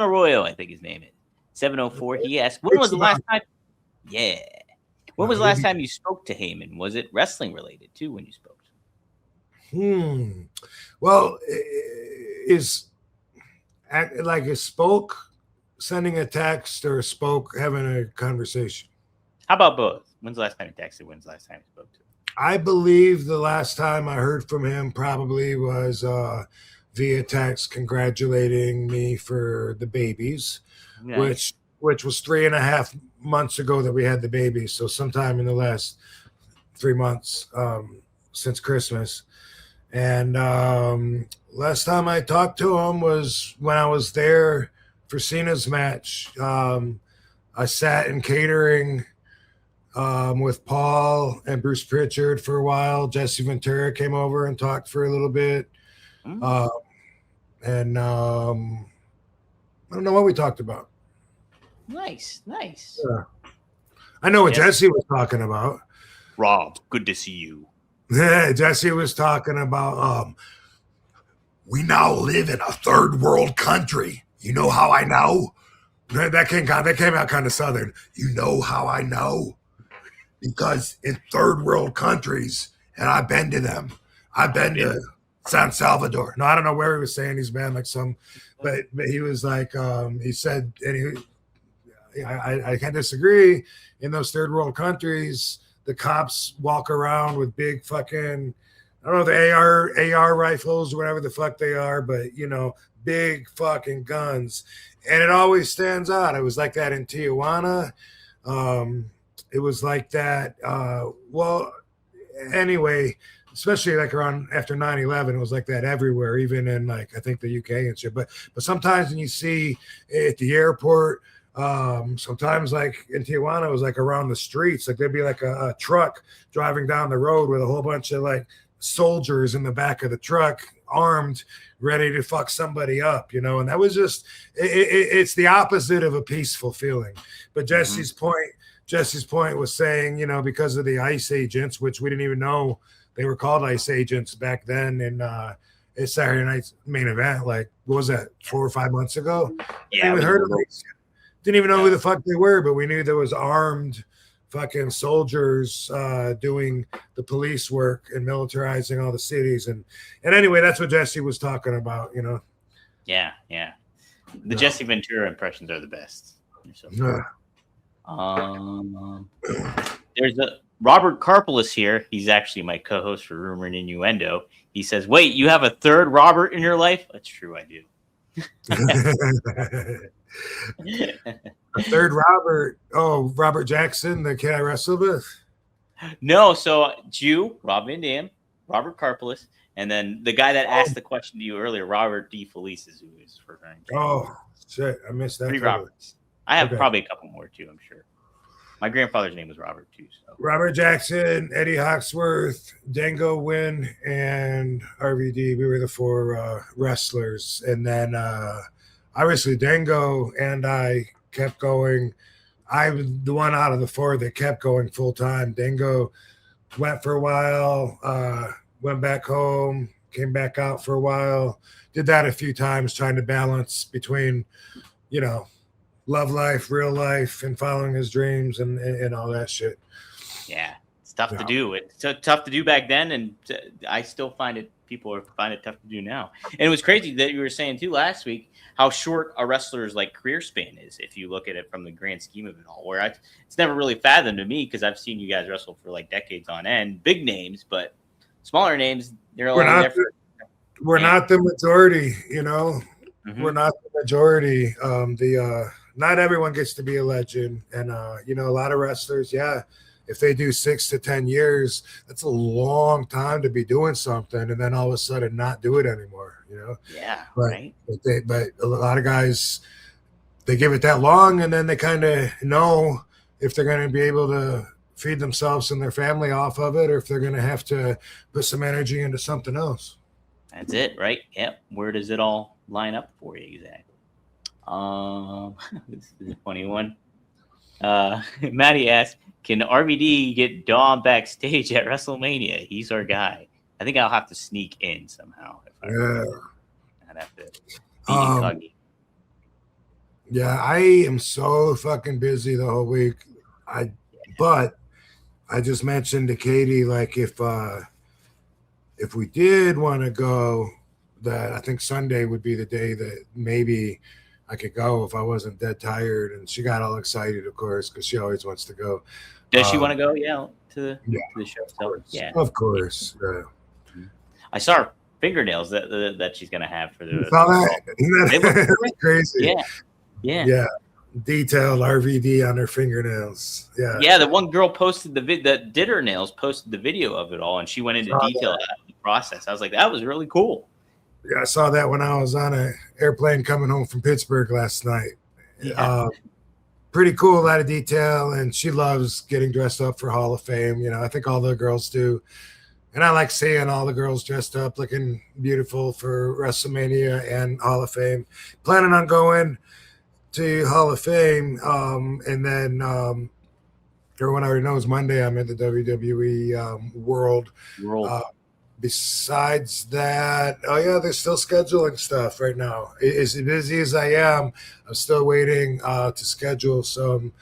Arroyo, I think his name is. 704. He asked, when was the last time? Yeah. When was the last time you spoke to Heyman? Was it wrestling related too when you spoke to him? Well, is spoke sending a text or spoke having a conversation? How about both? When's the last time you texted? When's the last time you spoke to him? I believe the last time I heard from him probably was via text congratulating me for the babies, nice. which was 3.5 months ago that we had the babies. So sometime in the last 3 months since Christmas. And last time I talked to him was when I was there for Cena's match. I sat in catering with Paul and Bruce Pritchard for a while. Jesse Ventura came over and talked for a little bit. And I don't know what we talked about. Nice. Yeah. I know what Jesse was talking about. Rob, good to see you. Yeah, Jesse was talking about we now live in a third world country. You know how I know? That came out kind of southern. You know how I know? Because in third world countries, and I've been to them. I've been to San Salvador. No, I don't know where he was saying he's been, like some, but he was like, he said, and I can't disagree. In those third world countries, the cops walk around with big fucking, I don't know, the AR rifles or whatever the fuck they are, but you know, big fucking guns. And it always stands out. It was like that in Tijuana. It was like that. Well, anyway, especially like around after 9/11, it was like that everywhere, even in like, I think the UK and shit. But sometimes when you see at the airport, sometimes like in Tijuana, it was like around the streets, like there'd be like a truck driving down the road with a whole bunch of like soldiers in the back of the truck, armed, ready to fuck somebody up, you know. And that was just it's the opposite of a peaceful feeling. But Jesse's point was saying, you know, because of the ICE agents, which we didn't even know they were called ICE agents back then, and it's Saturday Night's Main Event, like what was that, 4 or 5 months ago? Yeah, Didn't even know who the fuck they were, but we knew there was armed fucking soldiers doing the police work and militarizing all the cities. And anyway, that's what Jesse was talking about, you know. Yeah. The Jesse Ventura impressions are the best. There's a Robert Karpelis here. He's actually my co-host for Rumor and Innuendo. He says, "Wait, you have a third Robert in your life?" That's true, I do. A third Robert. Oh, Robert Jackson, the kid I wrestled with. No, so Jew, Rob Van Dam, Robert Karpelis, and then the guy that asked the question to you earlier, Robert D. Felice, is who is referring to. Oh shit, I missed that. 3 Roberts. I have probably a couple more too, I'm sure. My grandfather's name was Robert too. So. Robert Jackson, Eddie Hawksworth, Dango Wynn, and RVD. We were the 4 wrestlers, and then obviously Dango and I kept going. I was the one out of the 4 that kept going full time. Dango went for a while, went back home, came back out for a while. Did that a few times, trying to balance between, you know, love life, real life, and following his dreams and all that shit. Yeah, it's tough to do. It's tough to do back then, and I still find it. People find it tough to do now. And it was crazy that you were saying too last week how short a wrestler's like career span is if you look at it from the grand scheme of it all. Where it's never really fathomed to me because I've seen you guys wrestle for like decades on end, big names, but smaller names. We're not the majority, you know. Mm-hmm. We're not the majority. Not everyone gets to be a legend, and you know, a lot of wrestlers, if they do 6 to 10 years, that's a long time to be doing something, and then all of a sudden not do it anymore, you know. Yeah, right. But a lot of guys, they give it that long, and then they kind of know if they're going to be able to feed themselves and their family off of it, or if they're going to have to put some energy into something else. That's it, right? Yep. Where does it all line up for you exactly? This is a funny one. Maddie asked, "Can RVD get Dom backstage at WrestleMania? He's our guy." I think I'll have to sneak in somehow. I'd have to be yeah, I am so fucking busy the whole week. But I just mentioned to Katie, like, if we did want to go, that I think Sunday would be the day that maybe I could go if I wasn't dead tired. And she got all excited, of course, because she always wants to go. Does she want to go? Yeah, to the show. So, of course. Yeah. I saw her fingernails that she's gonna have for the. You saw that? That's crazy. Yeah. Detailed RVD on her fingernails. Yeah. The one girl posted that did her nails, posted the video of it all, and she went into detail of the process. I was like, that was really cool. Yeah, I saw that when I was on an airplane coming home from Pittsburgh last night. Pretty cool, a lot of detail, and she loves getting dressed up for Hall of Fame. You know, I think all the girls do. And I like seeing all the girls dressed up, looking beautiful for WrestleMania and Hall of Fame. Planning on going to Hall of Fame, and then everyone already knows Monday I'm in the WWE World. Besides that, they're still scheduling stuff right now. As busy as I am, I'm still waiting to schedule some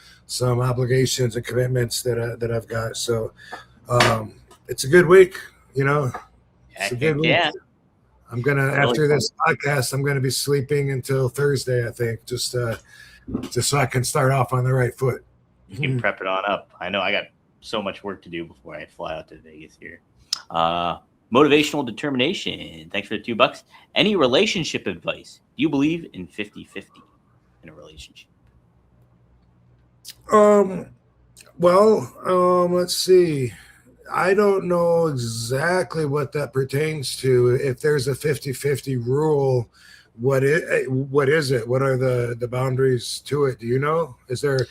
obligations and commitments that I've got. So it's a good week, you know. It's a good week. Yeah. I'm gonna after this podcast, I'm gonna be sleeping until Thursday, I think, just so I can start off on the right foot. You can prep it on up. I know I got so much work to do before I fly out to Vegas here. Motivational determination. Thanks for the $2. Any relationship advice? Do you believe in 50-50 in a relationship? Let's see. I don't know exactly what that pertains to. If there's a 50-50 rule, what is it? What are the boundaries to it? Do you know? Is there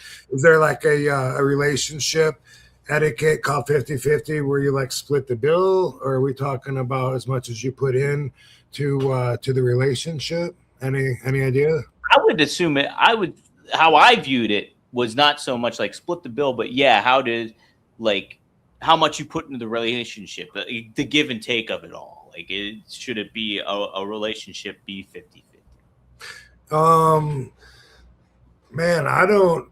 like a relationship etiquette called 50-50 where you like split the bill, or are we talking about as much as you put in to the relationship? Any idea? I would assume how I viewed it was not so much like split the bill, but how much you put into the relationship, the give and take of it all. Like, should it be a relationship be 50-50? Man, I don't.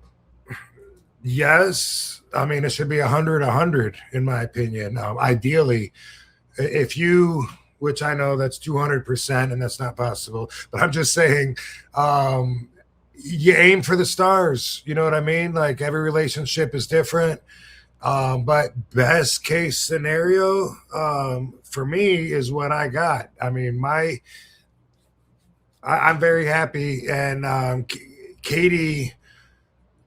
Yes, I mean it should be 100, in my opinion. Ideally, if you, which I know that's 200%, and that's not possible, but I'm just saying, you aim for the stars. You know what I mean? Like every relationship is different. But best case scenario for me is what I got. I mean, I'm very happy, and Katie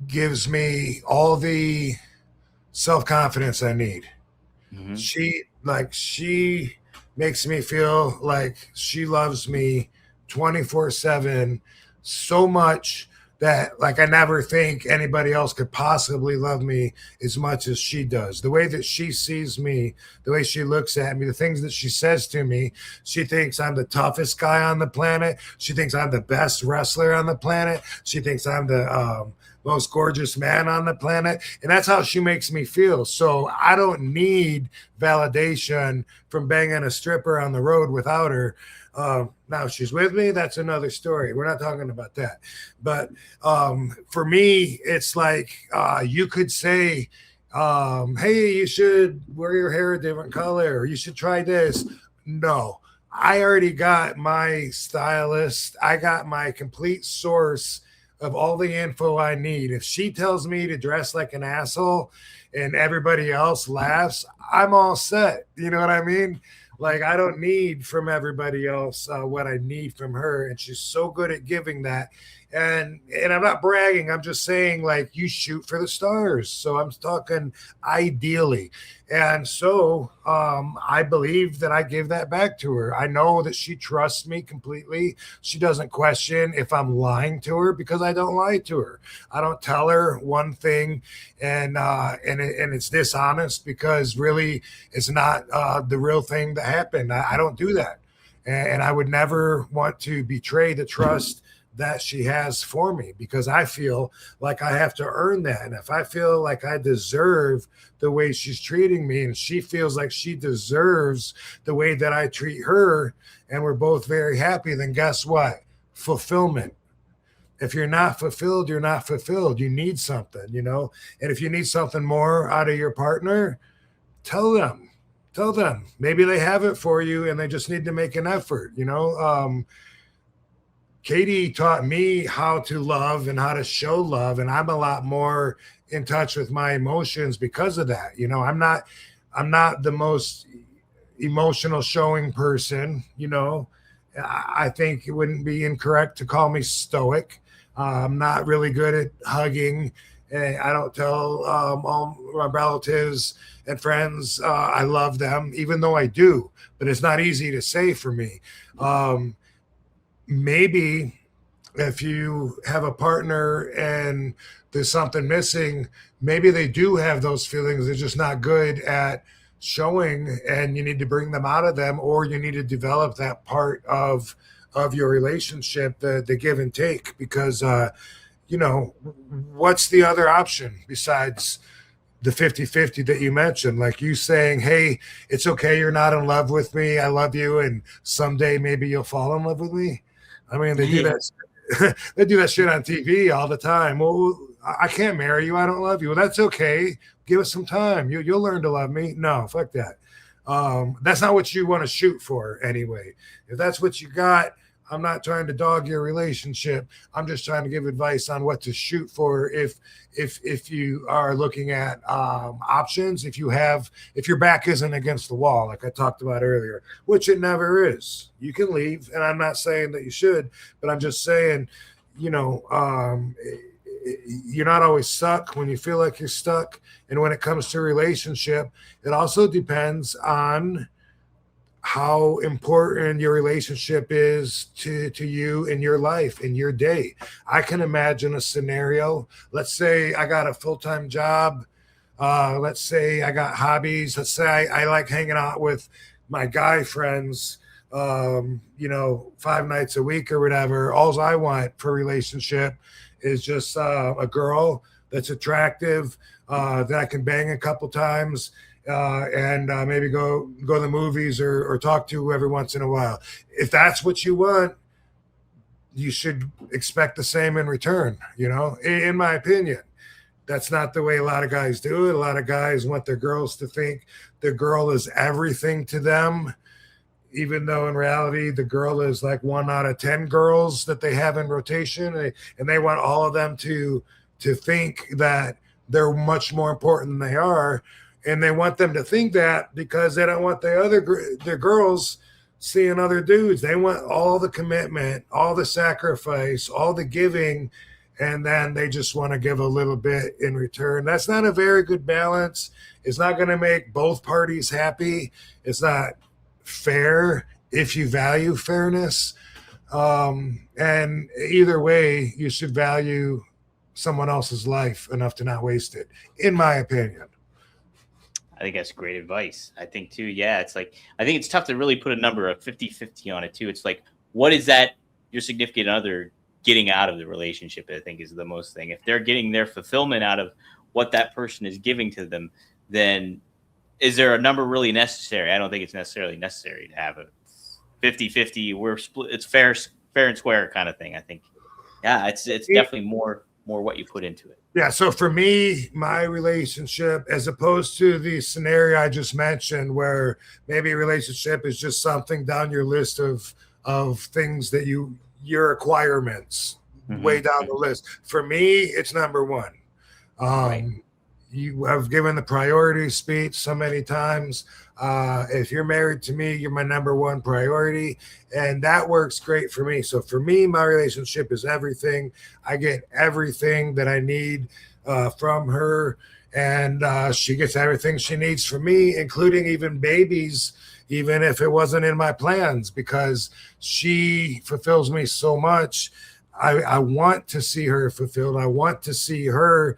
gives me all the self confidence I need. Mm-hmm. She makes me feel like she loves me 24/7 so much that like I never think anybody else could possibly love me as much as she does. The way that she sees me, the way she looks at me, the things that she says to me, she thinks I'm the toughest guy on the planet. She thinks I'm the best wrestler on the planet. She thinks I'm the most gorgeous man on the planet. And that's how she makes me feel. So I don't need validation from banging a stripper on the road without her. Now, if she's with me, that's another story. We're not talking about that. But for me, it's like you could say, hey, you should wear your hair a different color, or you should try this. No, I already got my stylist. I got my complete source of all the info I need. If she tells me to dress like an asshole and everybody else laughs, I'm all set. You know what I mean? Like I don't need from everybody else what I need from her, and she's so good at giving that. And I'm not bragging. I'm just saying like you shoot for the stars. So I'm talking ideally. And so I believe that I give that back to her. I know that she trusts me completely. She doesn't question if I'm lying to her because I don't lie to her. I don't tell her one thing and it's dishonest because really it's not the real thing that happened. I don't do that. And I would never want to betray the trust that she has for me because I feel like I have to earn that. And if I feel like I deserve the way she's treating me and she feels like she deserves the way that I treat her and we're both very happy, then guess what? Fulfillment. If you're not fulfilled, you're not fulfilled. You need something, you know? And if you need something more out of your partner, tell them. Tell them. Maybe they have it for you and they just need to make an effort, you know? Katie taught me how to love and how to show love, and I'm a lot more in touch with my emotions because of that. You know, I'm not the most emotional showing person. You know, I think it wouldn't be incorrect to call me stoic. I'm not really good at hugging. I don't tell all my relatives and friends I love them, even though I do. But it's not easy to say for me. Maybe if you have a partner and there's something missing, maybe they do have those feelings. They're just not good at showing, and you need to bring them out of them, or you need to develop that part of your relationship, the give and take, because you know, what's the other option besides the 50-50 that you mentioned? Like you saying, hey, it's okay, you're not in love with me, I love you, and someday maybe you'll fall in love with me. I mean, they do that. They do that shit on TV all the time. Well, I can't marry you. I don't love you. Well, that's okay. Give us some time. You'll learn to love me. No, fuck that. That's not what you want to shoot for anyway. If that's what you got, I'm not trying to dog your relationship. I'm just trying to give advice on what to shoot for if you are looking at options. If your back isn't against the wall, like I talked about earlier, which it never is. You can leave, and I'm not saying that you should, but I'm just saying, you know, you're not always stuck when you feel like you're stuck. And when it comes to a relationship, it also depends on how important your relationship is to you in your life, in your day. I can imagine a scenario. Let's say I got a full-time job. Let's say I got hobbies. Let's say I like hanging out with my guy friends, you know, 5 nights a week or whatever. All I want for a relationship is just a girl that's attractive, that I can bang a couple times, and maybe go to the movies or talk to every once in a while. If that's what you want, you should expect the same in return, in my opinion. That's not the way a lot of guys do it. A lot of guys want their girls to think the girl is everything to them, even though in reality the girl is like 1 out of 10 girls that they have in rotation, and they want all of them to think that they're much more important than they are, and they want them to think that because they don't want their girls seeing other dudes. They want all the commitment, all the sacrifice, all the giving, and then they just want to give a little bit in return. That's not a very good balance. It's not going to make both parties happy. It's not fair if you value fairness. And either way, you should value someone else's life enough to not waste it, in my opinion. I think that's great advice. I think too, yeah, it's like, I think it's tough to really put a number of 50-50 on it too. It's like, what is that your significant other getting out of the relationship? I think is the most thing. If they're getting their fulfillment out of what that person is giving to them, then is there a number really necessary? I don't think it's necessarily necessary to have a 50-50. We're split. It's fair and square kind of thing. I think, yeah, it's definitely more what you put into it. Yeah. So for me, my relationship, as opposed to the scenario I just mentioned, where maybe a relationship is just something down your list of things that your requirements way down the list. For me, it's number one. Right. You have given the priority speech so many times. If you're married to me, you're my number one priority, and that works great for me. So for me, my relationship is everything. I get everything that I need from her, and she gets everything she needs from me, including even babies, even if it wasn't in my plans, because she fulfills me so much. I want to see her fulfilled. I want to see her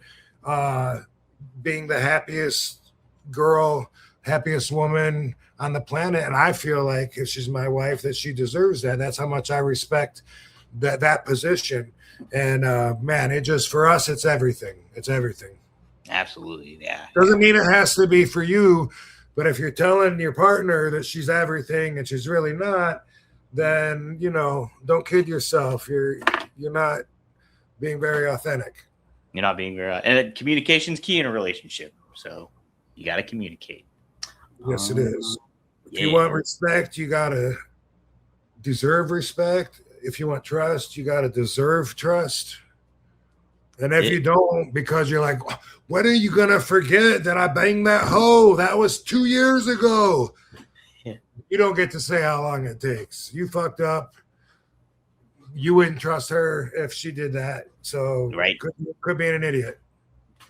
being the happiest girl, happiest woman on the planet. And I feel like if she's my wife, that she deserves that. That's how much I respect that position. And man, it just, for us, it's everything. It's everything. Absolutely. Yeah. Doesn't mean it has to be for you, but if you're telling your partner that she's everything and she's really not, then, don't kid yourself. You're not being very authentic. You're not being very, and communication's key in a relationship. So you got to communicate. Yes, it is. If Yeah. you want respect, you got to deserve respect. If you want trust, you got to deserve trust. And if you don't, because you're like, when are you going to forget that I banged that hoe? That was 2 years ago. Yeah. You don't get to say how long it takes. You fucked up. You wouldn't trust her if she did that. So right. Could be an idiot.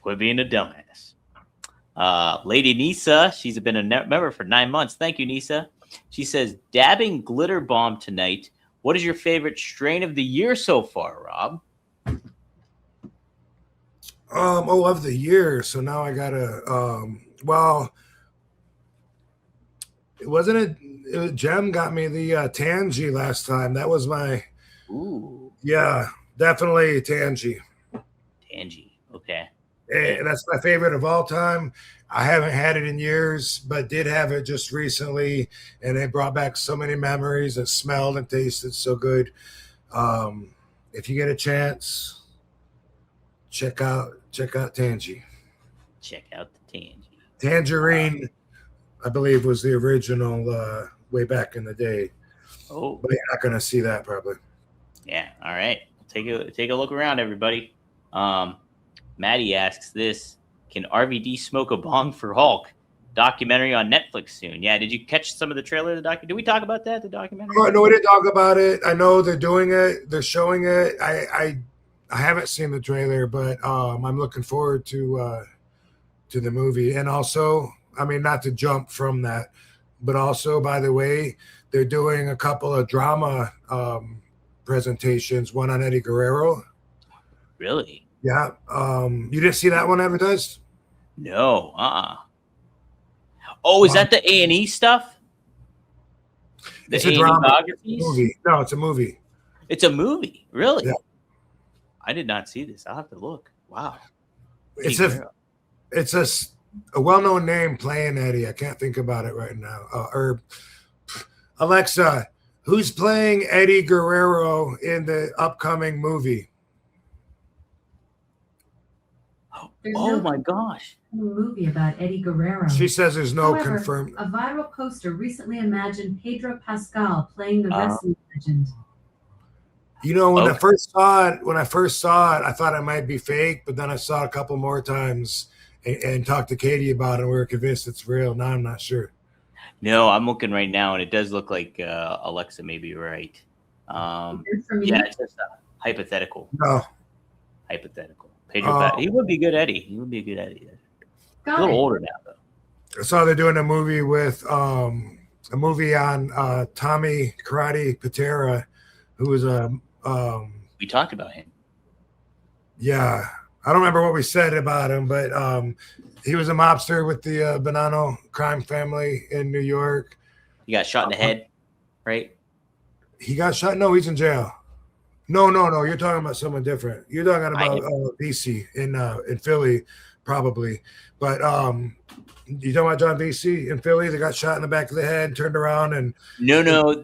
Quit being a dumbass. Lady Nisa, she's been a member for 9 months. Thank you, Nisa. She says, dabbing glitter bomb tonight. What is your favorite strain of the year so far, Rob? Of the year. So now I gotta. Well, it wasn't a Jem got me the Tangy last time. That was my. Ooh. Yeah, definitely Tangy. Tangy. Okay. And that's my favorite of all time. I haven't had it in years, but did have it just recently, and it brought back so many memories. It smelled and tasted so good. If you get a chance, check out Tangy. Check out the Tangy. Tangerine, I believe, was the original way back in the day. Oh, but you're not gonna see that probably. Yeah. All right. Take a look around, everybody. Maddie asks this: can RVD smoke a bong for Hulk? Documentary on Netflix soon. Yeah. Did you catch some of the trailer of the documentary? Did we talk about that? The documentary? No, we didn't talk about it. I know they're doing it. They're showing it. I haven't seen the trailer, but I'm looking forward to the movie. And also, I mean, not to jump from that, but also, by the way, they're doing a couple of drama presentations. One on Eddie Guerrero. Really? Yeah. You didn't see that one advertised? No. Oh, is that the A&E stuff? It's a drama biographies? movie. No, it's a movie. It's a movie. Really? Yeah. I did not see this. I'll have to look. Wow. It's a well-known name playing Eddie. I can't think about it right now. Or Alexa, Who's playing Eddie Guerrero in the upcoming movie? Oh my gosh. Movie about Eddie Guerrero. She says there's no However, confirmed. A viral poster recently imagined Pedro Pascal playing the wrestling legend. You know, when I first saw it, I thought it might be fake, but then I saw it a couple more times and talked to Katie about it. And we were convinced it's real. Now I'm not sure. No, I'm looking right now, and it does look like Alexa may be right. Yeah, it's just hypothetical. No. Hypothetical. Pedro, he would be good Eddie. He would be a good Eddie. A little older now, though. I saw they're doing a movie with on Tommy Karate Patera, who was a we talked about him. Yeah, I don't remember what we said about him, but he was a mobster with the Bonanno crime family in New York. He got shot in the head, right? He got shot? No, he's in jail. No. You're talking about someone different. You're talking about VC in Philly, probably. But you talking about John VC in Philly? They got shot in the back of the head, turned around, and no.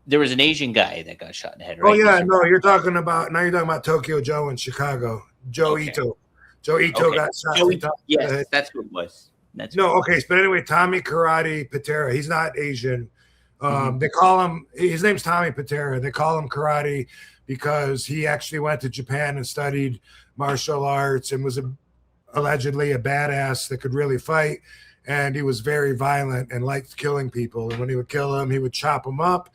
There was an Asian guy that got shot in the head, right? Oh yeah, no, you're talking about Tokyo Joe in Chicago. Joe Ito. Joe Ito got shot. Yes, that's what it was. Okay, but anyway, Tommy Karate Patera. He's not Asian. They call him. His name's Tommy Patera. They call him Karate because he actually went to Japan and studied martial arts and was allegedly a badass that could really fight. And he was very violent and liked killing people. And when he would kill them, he would chop them up,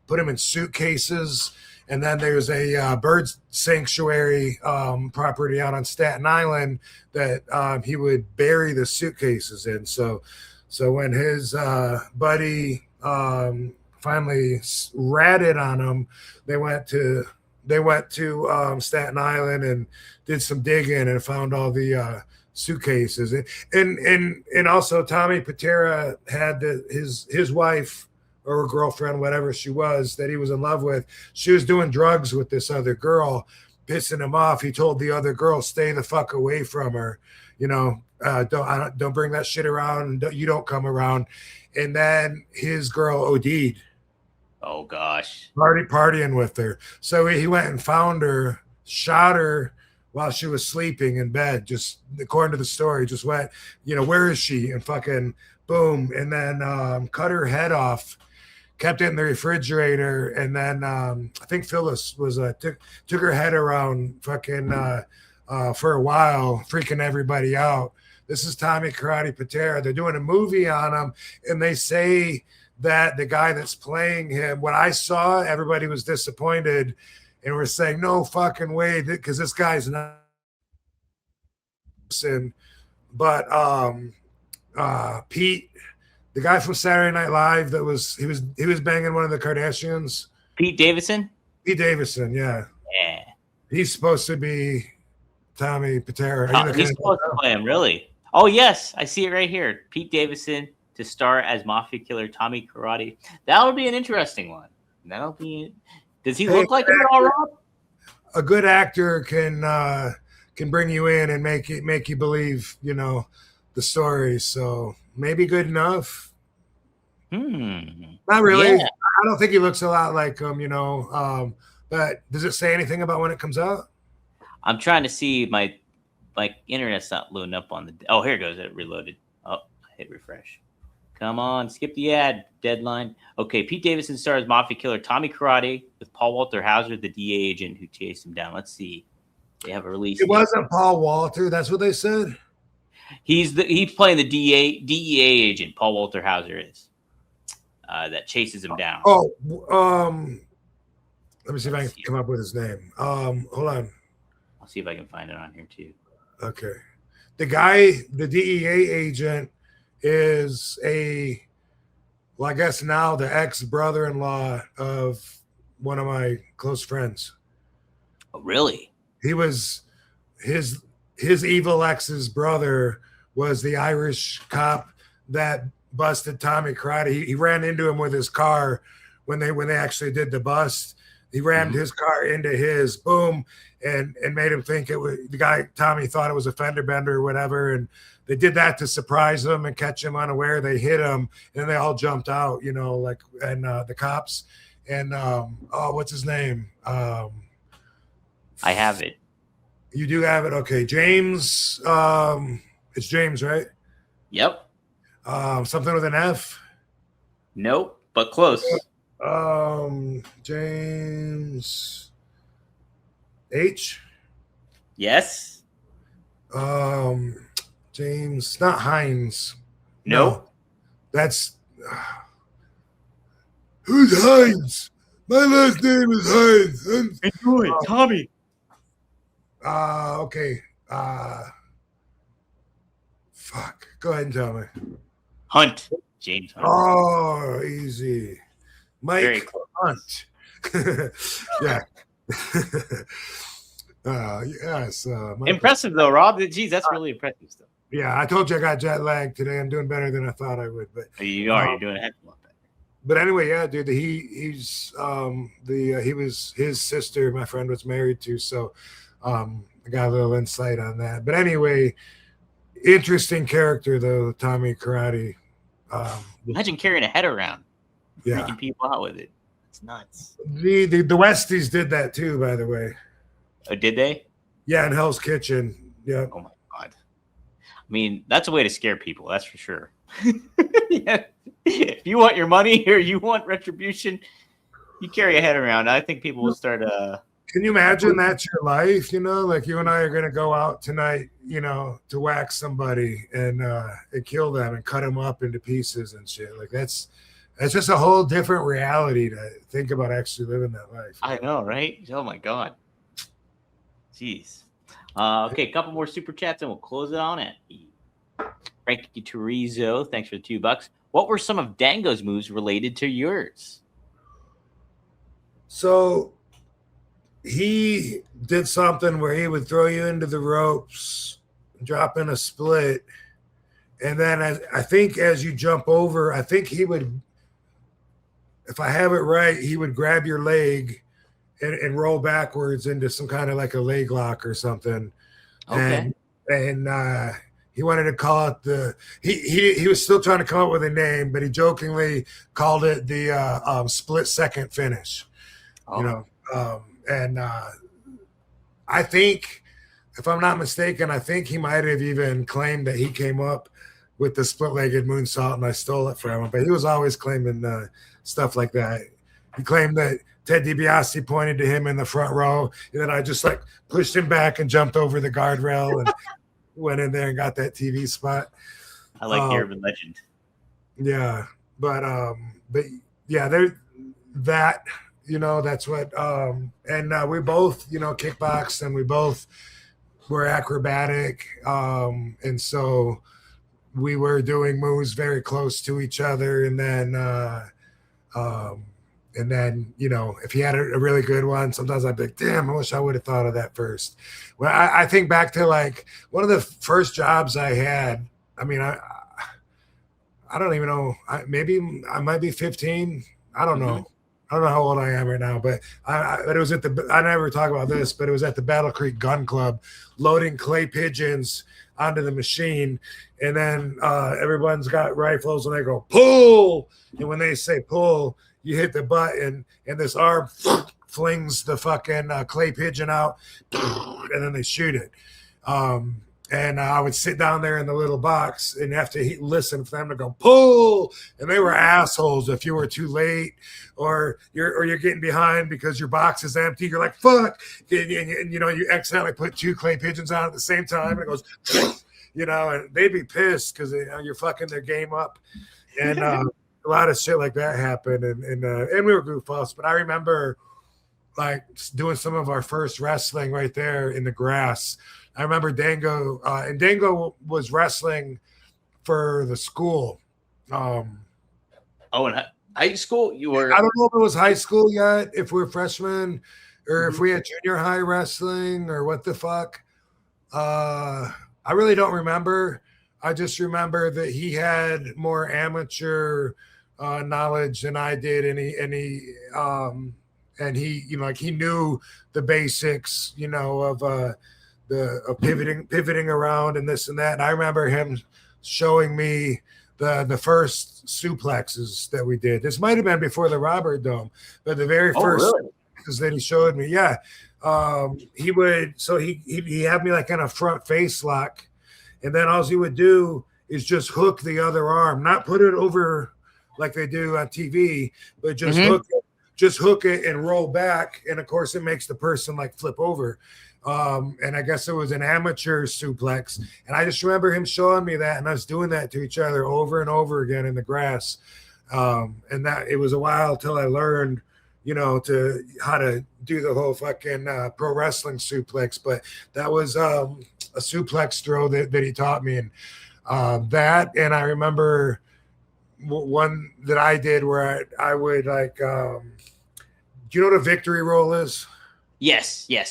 put them in suitcases. And then there's a bird sanctuary property out on Staten Island that he would bury the suitcases in. So when his buddy finally ratted on him, they went to Staten Island and did some digging and found all the suitcases. And also Tommy Patera had his wife or girlfriend, whatever she was, that he was in love with. She was doing drugs with this other girl, pissing him off. He told the other girl, stay the fuck away from her. You know, don't bring that shit around. You don't come around. And then his girl OD'd. Oh gosh. Partying with her. So he went and found her, shot her while she was sleeping in bed. Just according to the story, just went, where is she? And fucking boom. And then cut her head off. Kept it in the refrigerator, and then I think Phyllis was took her head around fucking for a while, freaking everybody out. This is Tommy Karate Patera. They're doing a movie on him, and they say that the guy that's playing him, when I saw, everybody was disappointed, and we're saying no fucking way, because this guy's not. But Pete. The guy from Saturday Night Live he was banging one of the Kardashians. Pete Davidson? Pete Davidson, yeah. Yeah. He's supposed to be Tommy Patera. He's supposed to play him, really? Oh, yes. I see it right here. Pete Davidson to star as Mafia Killer Tommy Karate. That would be an interesting one. Does he look like him at all, Rob? A good actor can bring you in and make you believe, the story. So maybe good enough. Not really. Yeah. I don't think he looks a lot like him, but does it say anything about when it comes out? I'm trying to see my internet's not loading up on the. Oh, here it goes. It reloaded. Oh, I hit refresh. Come on, skip the ad deadline. Okay, Pete Davidson stars Mafia Killer Tommy Karate with Paul Walter Hauser, the DA agent who chased him down. Let's see. They have a release. It wasn't Paul Walter. That's what they said. He's playing the DEA agent. Paul Walter Hauser is that chases him down. Oh, let me see if I can come up with his name. Hold on. I'll see if I can find it on here too. Okay, the guy, the DEA agent, is I guess now the ex-brother-in-law of one of my close friends. Oh, really? He was his evil ex's brother was the Irish cop that busted Tommy Karate. He ran into him with his car when they actually did the bust. He rammed his car into his, boom, and made him think it was the guy. Tommy thought it was a fender bender or whatever, and they did that to surprise him and catch him unaware. They hit him, and they all jumped out, and the cops. and what's his name? I have it. You do have it. Okay, James. It's James, right? Yep. Something with an F. Nope, but close. James H. Yes. James, not Hines. Nope. No, that's who's Hines? My last name is Hines. Do it, Tommy. Okay. Fuck. Go ahead and tell me. Hunt. James Hunt. Oh, easy. Very Mike close. Hunt. Yeah. Yes. Impressive though, Rob. Geez, that's really impressive stuff. Yeah, I told you I got jet lag today. I'm doing better than I thought I would, but You are. You're doing a heck of a lot better. but anyway, yeah, dude. He was his sister. My friend was married to, so I got a little insight on that. But anyway, interesting character though, Tommy Karate. Imagine carrying a head around, Yeah, freaking people out with it. It's nuts. the Westies did that too, by the way. Oh, did they? Yeah, in Hell's Kitchen. Yeah. Oh my god. I mean, that's a way to scare people. That's for sure. Yeah. If you want your money or you want retribution, you carry a head around. I think people will start. Can you imagine that's your life? You know, like you and I are going to go out tonight, you know, to whack somebody and kill them and cut them up into pieces and shit. Like that's just a whole different reality to think about actually living that life. I know, right? Oh my god. Jeez. Okay, a couple more super chats and we'll close it on it. Frankie Turizo, thanks for the $2. What were some of Dango's moves related to yours? So he did something where he would throw you into the ropes, drop in a split, and then I think as you jump over, I think he would, if I have it right, he would grab your leg and roll backwards into some kind of like a leg lock or something. Okay. And he wanted to call it he was still trying to come up with a name, but he jokingly called it the split second finish. Oh. You know, and I think, if I'm not mistaken, I think he might have even claimed that he came up with the split-legged moonsault and I stole it from him. But he was always claiming stuff like that. He claimed that Ted DiBiase pointed to him in the front row, and then I just like pushed him back and jumped over the guardrail and went in there and got that TV spot. I like the urban legend. Yeah, but yeah, that. You know, that's what, and we both, you know, kickboxed and we both were acrobatic. And so we were doing moves very close to each other. And then, you know, if he had a really good one, sometimes I'd be like, damn, I wish I would have thought of that first. Well, I think back to like one of the first jobs I had. I mean, I don't even know. Maybe I might be 15. I don't know. I don't know how old I am right now, but it was at I never talk about this, but it was at the Battle Creek Gun Club, loading clay pigeons onto the machine. And then everyone's got rifles and they go, pull. And when they say pull, you hit the button and this arm flings the fucking clay pigeon out and then they shoot it. And I would sit down there in the little box and have to listen for them to go pull. And they were assholes if you were too late or you're getting behind because your box is empty. You're like, fuck. And you know, you accidentally put two clay pigeons on at the same time. And it goes, you know, and they'd be pissed because you're fucking their game up. And a lot of shit like that happened. And we were goofballs. But I remember like doing some of our first wrestling right there in the grass. I remember Dango, and Dango was wrestling for the school. In high school? You were? I don't know if it was high school yet, if we were freshmen, or if we had junior high wrestling, or what the fuck. I really don't remember. I just remember that he had more amateur knowledge than I did, and he, you know, like he knew the basics, you know, of pivoting around and this and that. And I remember him showing me the first suplexes that we did. This might have been before the Robert Dome, but the very first suplexes that he showed me, yeah. He would, so he had me like in a front face lock, and then all he would do is just hook the other arm, not put it over like they do on TV, but just hook it and roll back. And of course it makes the person like flip over. And I guess it was an amateur suplex. And I just remember him showing me that and us doing that to each other over and over again in the grass. And that it was a while till I learned, you know, to how to do the whole fucking pro wrestling suplex. But that was a suplex throw that he taught me. And that, and I remember one that I did where I would like, do you know what a victory roll is? Yes. Yeah.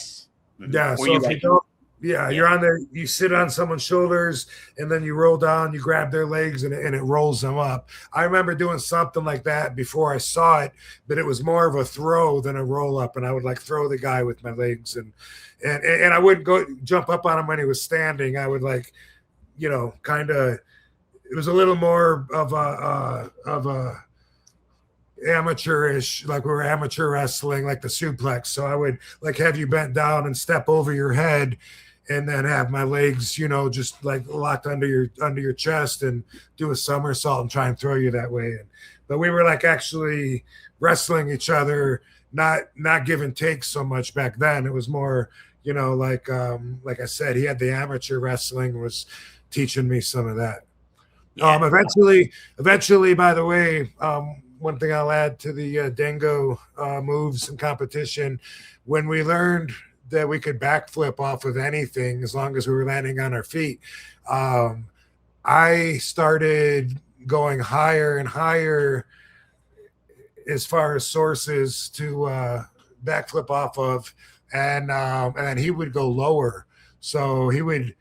So if you don't, you're on there, you sit on someone's shoulders and then you roll down, you grab their legs and it rolls them up. I remember doing something like that before I saw it, but it was more of a throw than a roll up. And I would like throw the guy with my legs and I wouldn't go jump up on him when he was standing. I would like, you know, kind of, it was a little more of a amateurish, like we were amateur wrestling, like the suplex. So I would like have you bent down and step over your head and then have my legs, you know, just like locked under your chest and do a somersault and try and throw you that way. But we were like actually wrestling each other, not give and take so much back then. It was more, you know, like I said, he had the amateur wrestling was teaching me some of that. Eventually, by the way, one thing I'll add to the Dango moves and competition, when we learned that we could backflip off of anything as long as we were landing on our feet, I started going higher and higher as far as sources to backflip off of, and he would go lower. So he would,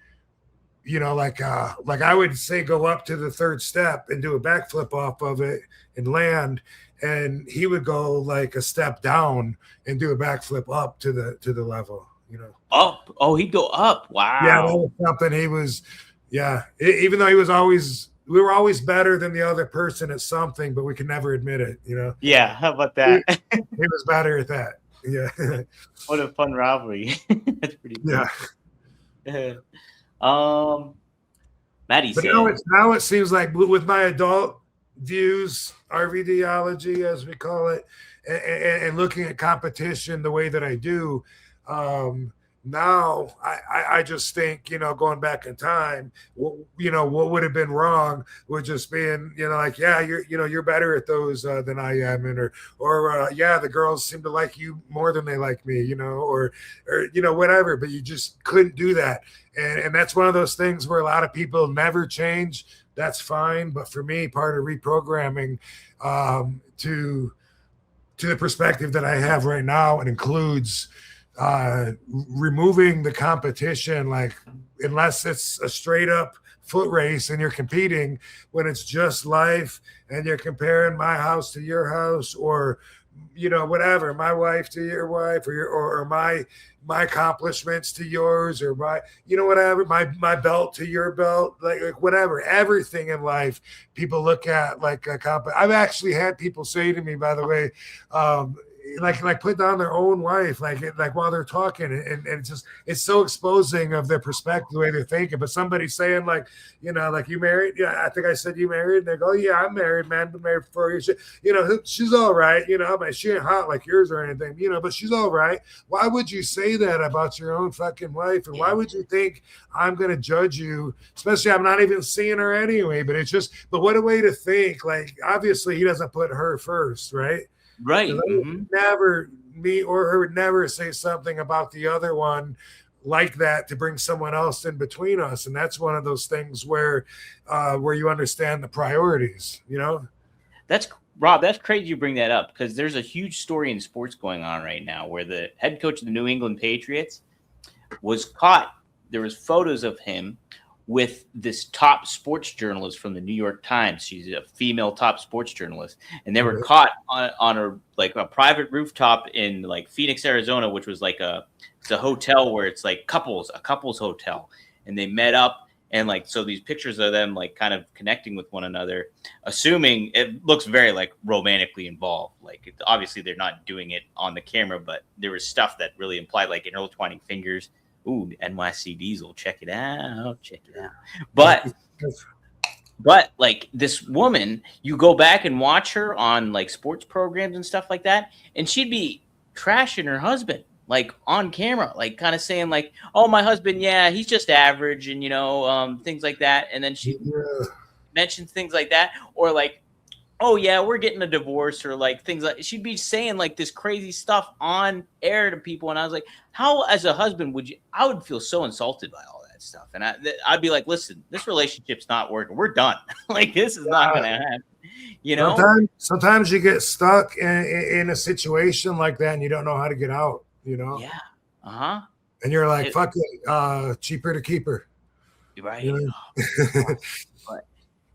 you know, like I would say, go up to the third step and do a backflip off of it and land, and he would go like a step down and do a backflip up to the level, you know. Up? Oh, he'd go up. Wow. Yeah, that was something he was. Yeah, even though we were always better than the other person at something, but we could never admit it, you know. Yeah, how about that? He was better at that. Yeah. What a fun rivalry. That's pretty cool. Yeah. Maddie but said, now it seems like with my adult views, RVDology as we call it, and looking at competition the way that I do, now I just think, you know, going back in time, you know, what would have been wrong would just being, you know, like, yeah, you're better at those than I am, and or yeah, the girls seem to like you more than they like me, you know, or you know, whatever. But you just couldn't do that, and that's one of those things where a lot of people never change. That's fine, but for me, part of reprogramming to the perspective that I have right now, it includes removing the competition, like unless it's a straight up foot race and you're competing, when it's just life and you're comparing my house to your house, or you know, whatever, my wife to your wife, or my accomplishments to yours, or my, you know, whatever, my belt to your belt, like whatever, everything in life people look at like a I've actually had people say to me, by the way, like put down their own wife, like while they're talking, and it's so exposing of their perspective, the way they're thinking. But somebody saying like, you know, like, you married? Yeah, I think I said you married. And they go, oh, yeah, I'm married, man. Been married for 4 years. You know, she's all right. You know, but she ain't hot like yours or anything. You know, but she's all right. Why would you say that about your own fucking wife? And why would you think I'm gonna judge you? Especially, I'm not even seeing her anyway. But it's just, but what a way to think. Like, obviously, he doesn't put her first, right? Right. Never, me or her would never say something about the other one like that to bring someone else in between us. And that's one of those things where you understand the priorities, you know? That's Rob, that's crazy you bring that up, because there's a huge story in sports going on right now where the head coach of the New England Patriots was caught. There was photos of him with this top sports journalist from the New York Times. She's a female top sports journalist, and they were caught on a private rooftop in like Phoenix, Arizona, which was like it's a hotel where it's like a couples hotel, and they met up And like, so these pictures of them like kind of connecting with one another, assuming it looks very like romantically involved. Like obviously they're not doing it on the camera, but there was stuff that really implied like intertwining fingers. Ooh, NYC Diesel, check it out. But like this woman, you go back and watch her on like sports programs and stuff like that, and she'd be trashing her husband like on camera, like kind of saying like, "Oh, my husband, yeah, he's just average," and things like that. And then she mentions things like that, or like, "Oh yeah, we're getting a divorce," or like things like she'd be saying like this crazy stuff on air to people, and I was like, how as a husband would you? I would feel so insulted by all that stuff, and I'd be like, listen, this relationship's not working. We're done. Like this is not gonna happen. Sometimes you get stuck in a situation like that, and you don't know how to get out. Yeah. And you're like, fuck it, cheaper to keep her. Right. But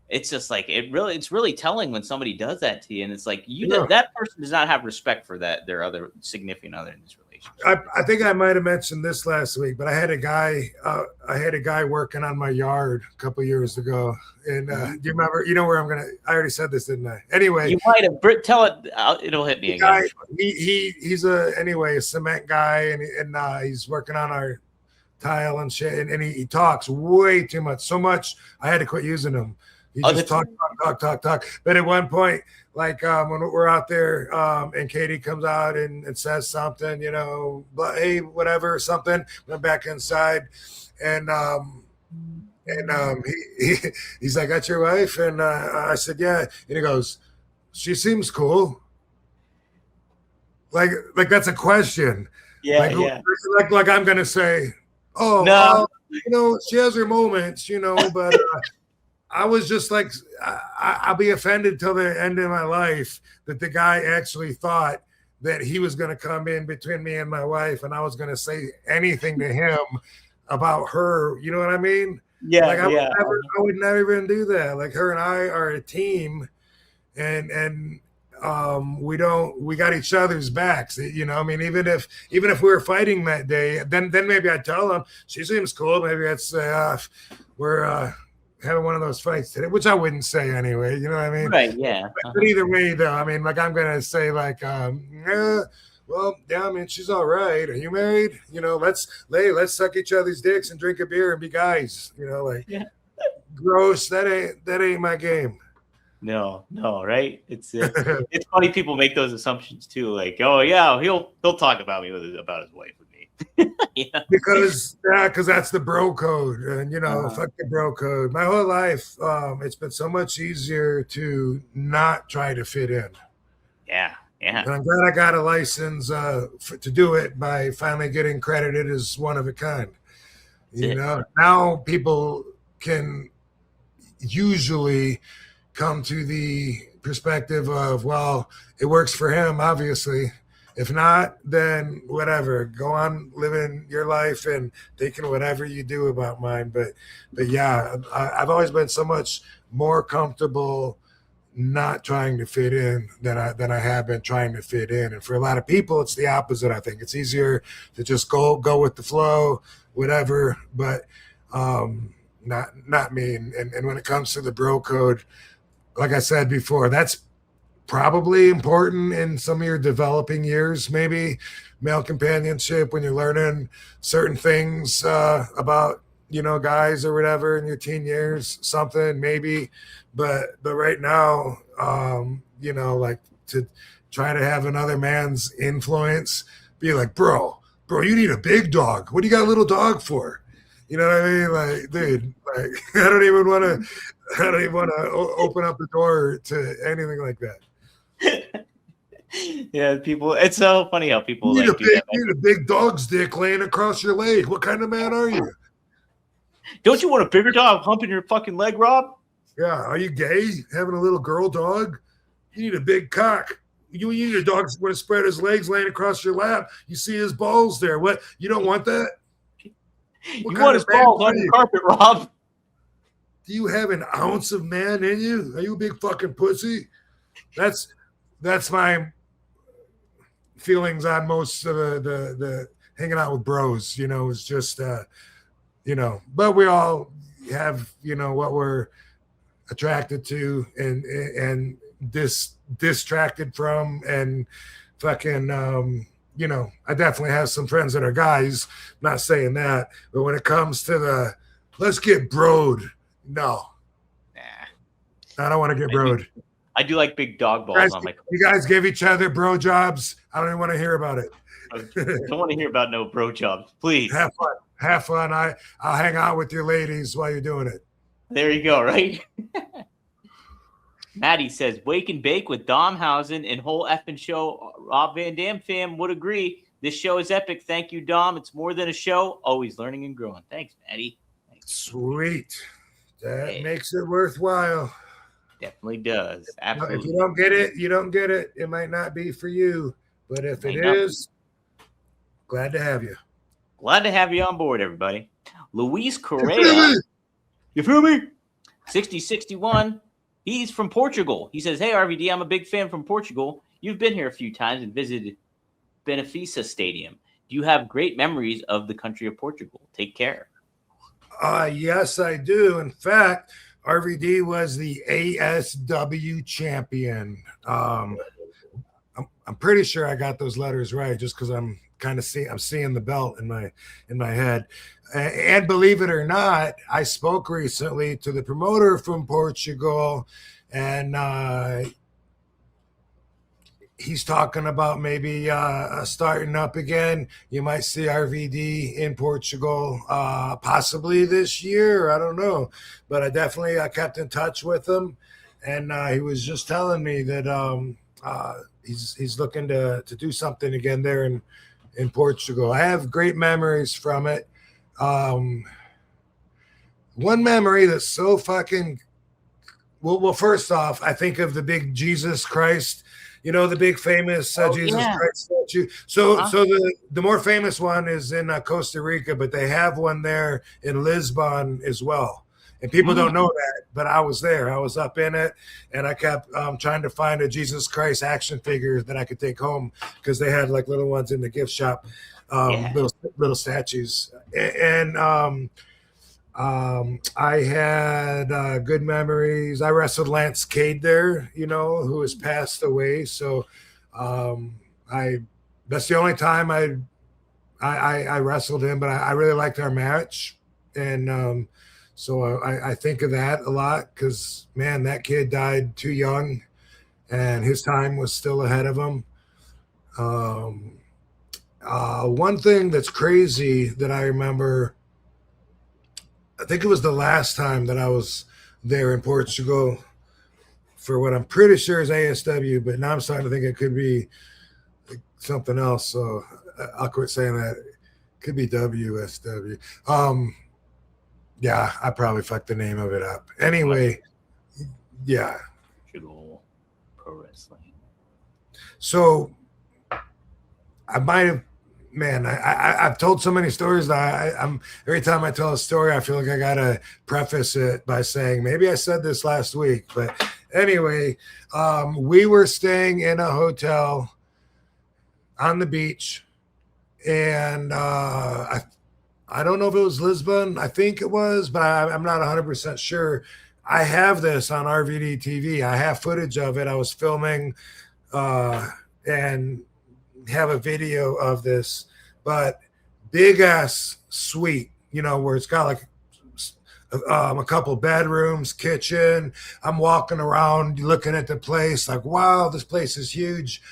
it's just like it's really telling when somebody does that to you, and it's like that person does not have respect for their other significant other in this relationship. I think I might have mentioned this last week, but I had a guy working on my yard a couple years ago, and do you remember? You know where I'm gonna? I already said this, didn't I? Anyway, you might have. Tell it. It'll hit me again. He's a cement guy, and he's working on our tile and shit, and he talks way too much, so much I had to quit using him. He just talk. But at one point, like when we're out there, and Katie comes out and says something, but hey, whatever, something. Went back inside, and he's like, "That's your wife?" And I said, "Yeah." And he goes, "She seems cool." Like that's a question. Yeah, Like I'm gonna say, "Oh, no. She has her moments, but." I was just like, I'll be offended till the end of my life that the guy actually thought that he was going to come in between me and my wife, and I was going to say anything to him about her. You know what I mean? Yeah. Like I would never even do that. Like her and I are a team, and we got each other's backs. I mean, even if we were fighting that day, then maybe I'd tell him she seems cool. Maybe I'd say we're having one of those fights today, which I wouldn't say anyway. You know what I mean? Right. Yeah. But either way, though, I mean, like I'm gonna say like, well, yeah, I mean, she's all right. Are you married? Let's suck each other's dicks and drink a beer and be guys. Gross. That ain't my game. No, right? It's funny people make those assumptions too. Like, oh yeah, he'll talk about me about his wife with me. Yeah. Because that's the bro code, and fuck the bro code. My whole life, it's been so much easier to not try to fit in. Yeah. And I'm glad I got a license to do it by finally getting credited as one of a kind. Now people can usually come to the perspective of, well, it works for him, obviously. If not, then whatever. Go on living your life and thinking whatever you do about mine. But yeah, I've always been so much more comfortable not trying to fit in than I have been trying to fit in. And for a lot of people, it's the opposite. I think it's easier to just go with the flow, whatever. But not me. And when it comes to the bro code, like I said before, that's probably important in some of your developing years, maybe male companionship, when you're learning certain things about guys or whatever in your teen years, something maybe, but right now, like to try to have another man's influence, be like, bro, you need a big dog. What do you got a little dog for? You know what I mean? Like, dude, like I don't even want to open up the door to anything like that. Yeah, people. It's so funny how people you like do that. You need a big dog's dick laying across your leg. What kind of man are you? Don't you want a bigger dog humping your fucking leg, Rob? Yeah. Are you gay? Having a little girl dog? You need a big cock. You need a dog that's going to spread his legs laying across your lap. You see his balls there. What? You don't want that? You want his balls on your carpet, Rob? Do you have an ounce of man in you? Are you a big fucking pussy? That's my feelings on most of the hanging out with bros, is just, but we all, have, what we're attracted to and distracted from, and fucking, I definitely have some friends that are guys, not saying that, but when it comes to the let's get broed, no, I don't want to get broed. I do like big dog balls on my. You guys give each other bro jobs. I don't even want to hear about it. I don't want to hear about no bro jobs, please. Have fun. I'll hang out with your ladies while you're doing it. There you go, right? Maddie says, wake and bake with Dom Housen and whole effing show. Rob Van Dam fam would agree. This show is epic. Thank you, Dom. It's more than a show. Always learning and growing. Thanks, Maddie. Thanks. Sweet. That makes it worthwhile. Definitely does. Absolutely. If you don't get it, you don't get it. It might not be for you. But if it is, glad to have you. Glad to have you on board, everybody. Luis Correa. You feel me? 6061. He's from Portugal. He says, hey, RVD, I'm a big fan from Portugal. You've been here a few times and visited Benfica Stadium. Do you have great memories of the country of Portugal? Take care. Yes, I do. In fact, RVD was the ASW champion. I'm pretty sure I got those letters right, just because I'm seeing the belt in my head. And believe it or not, I spoke recently to the promoter from Portugal, and he's talking about maybe starting up again. You might see RVD in Portugal possibly this year. I don't know, but I kept in touch with him, and he was just telling me that he's looking to do something again there in Portugal. I have great memories from it. One memory that's so fucking well, first off, I think of the big Jesus Christ, the big famous Jesus Christ statue. So the more famous one is in Costa Rica, but they have one there in Lisbon as well. And people don't know that, but I was there. I was up in it, and I kept trying to find a Jesus Christ action figure that I could take home, because they had like little ones in the gift shop, little statues. And I had good memories. I wrestled Lance Cade there, who has passed away. So that's the only time I wrestled him, but I really liked our match. And so I think of that a lot, because, man, that kid died too young, and his time was still ahead of him. One thing that's crazy that I remember, I think it was the last time that I was there in Portugal for what I'm pretty sure is ASW, but now I'm starting to think it could be something else. So I'll quit saying that. It could be WSW. Yeah, I probably fucked the name of it up. Anyway, yeah. Portugal Pro Wrestling. So I might have, man, I've told so many stories that I'm every time I tell a story, I feel like I gotta preface it by saying maybe I said this last week. But anyway, we were staying in a hotel on the beach, and I don't know if it was Lisbon. I think it was, but I'm not 100% sure. I have this on RVD TV. I have footage of it. I was filming and have a video of this, but big ass suite, where it's got like a couple bedrooms, kitchen. I'm walking around looking at the place like, wow, this place is huge.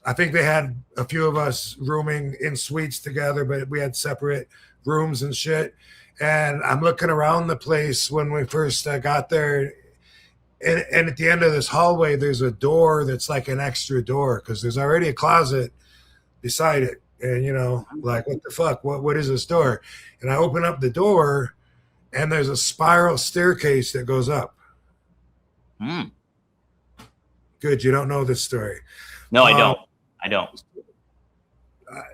I think they had a few of us rooming in suites together, but we had separate rooms and shit. And I'm looking around the place when we first got there. And at the end of this hallway, there's a door that's like an extra door, because there's already a closet beside it. And, like, what the fuck? What is this door? And I open up the door, and there's a spiral staircase that goes up. Good. You don't know this story. No, I don't.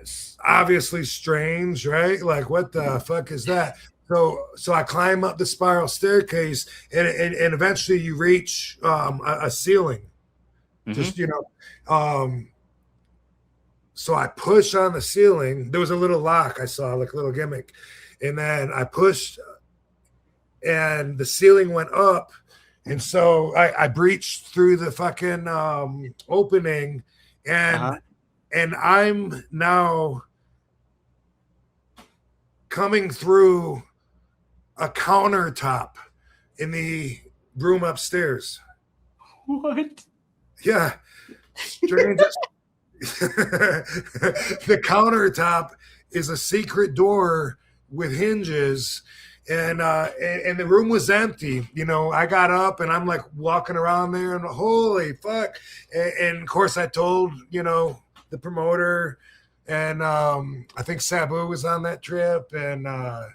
It's obviously strange, right? Like, what the fuck is that? So I climb up the spiral staircase, and eventually you reach a ceiling. Just so I push on the ceiling. There was a little lock I saw, like a little gimmick, and then I pushed, and the ceiling went up. And so I breached through the fucking opening, and I'm now coming through a countertop in the room upstairs. What? Yeah. Strangest. The countertop is a secret door with hinges, and the room was empty. You know, I got up and I'm like walking around there, and holy fuck. And of course I told, you know, the promoter, and I think Sabu was on that trip, and I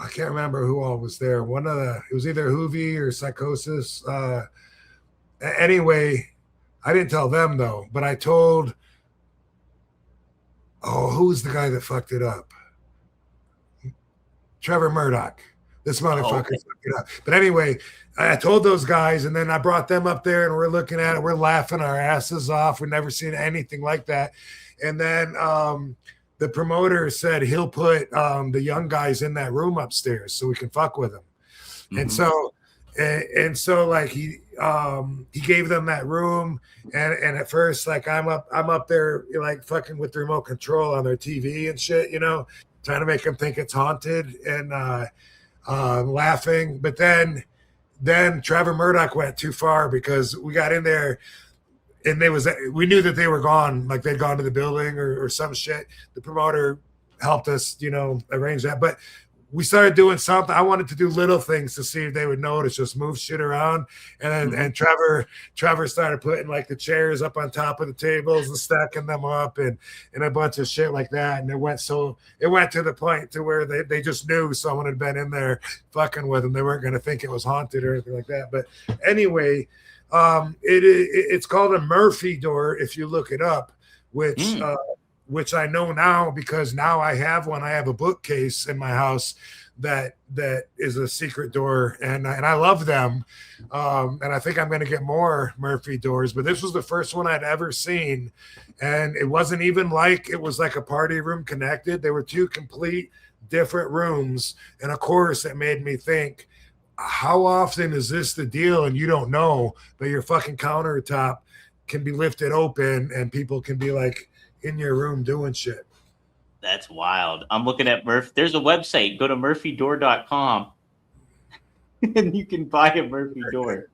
can't remember who all was there. It was either Hoovy or Psychosis. Anyway, I didn't tell them though, but I told, who's the guy that fucked it up? Trevor Murdoch. This motherfucker fucked it up. But anyway, I told those guys, and then I brought them up there, and we're looking at it. We're laughing our asses off. We've never seen anything like that. And then the promoter said he'll put the young guys in that room upstairs so we can fuck with them. And so like he gave them that room, and at first like I'm up there like fucking with the remote control on their TV and shit, you know, trying to make them think it's haunted, and laughing. But then Trevor Murdoch went too far, because we got in there and we knew that they were gone, like they'd gone to the building or some shit. The promoter helped us, you know, arrange that. But we started doing something. I wanted to do little things to see if they would notice, just move shit around. And then and Trevor started putting like the chairs up on top of the tables and stacking them up and a bunch of shit like that. And it went to the point to where they just knew someone had been in there fucking with them. They weren't going to think it was haunted or anything like that. But anyway, it's called a Murphy door if you look it up, which I know now, because now I have one. I have a bookcase in my house that is a secret door, and I love them. And I think I'm going to get more Murphy doors, but this was the first one I'd ever seen. And it wasn't even like it was like a party room connected. They were two complete different rooms. And of course it made me think, how often is this the deal? And you don't know, but your fucking countertop can be lifted open and people can be like in your room doing shit. That's wild. I'm looking at Murphy. There's a website. Go to murphydoor.com and you can buy a Murphy door.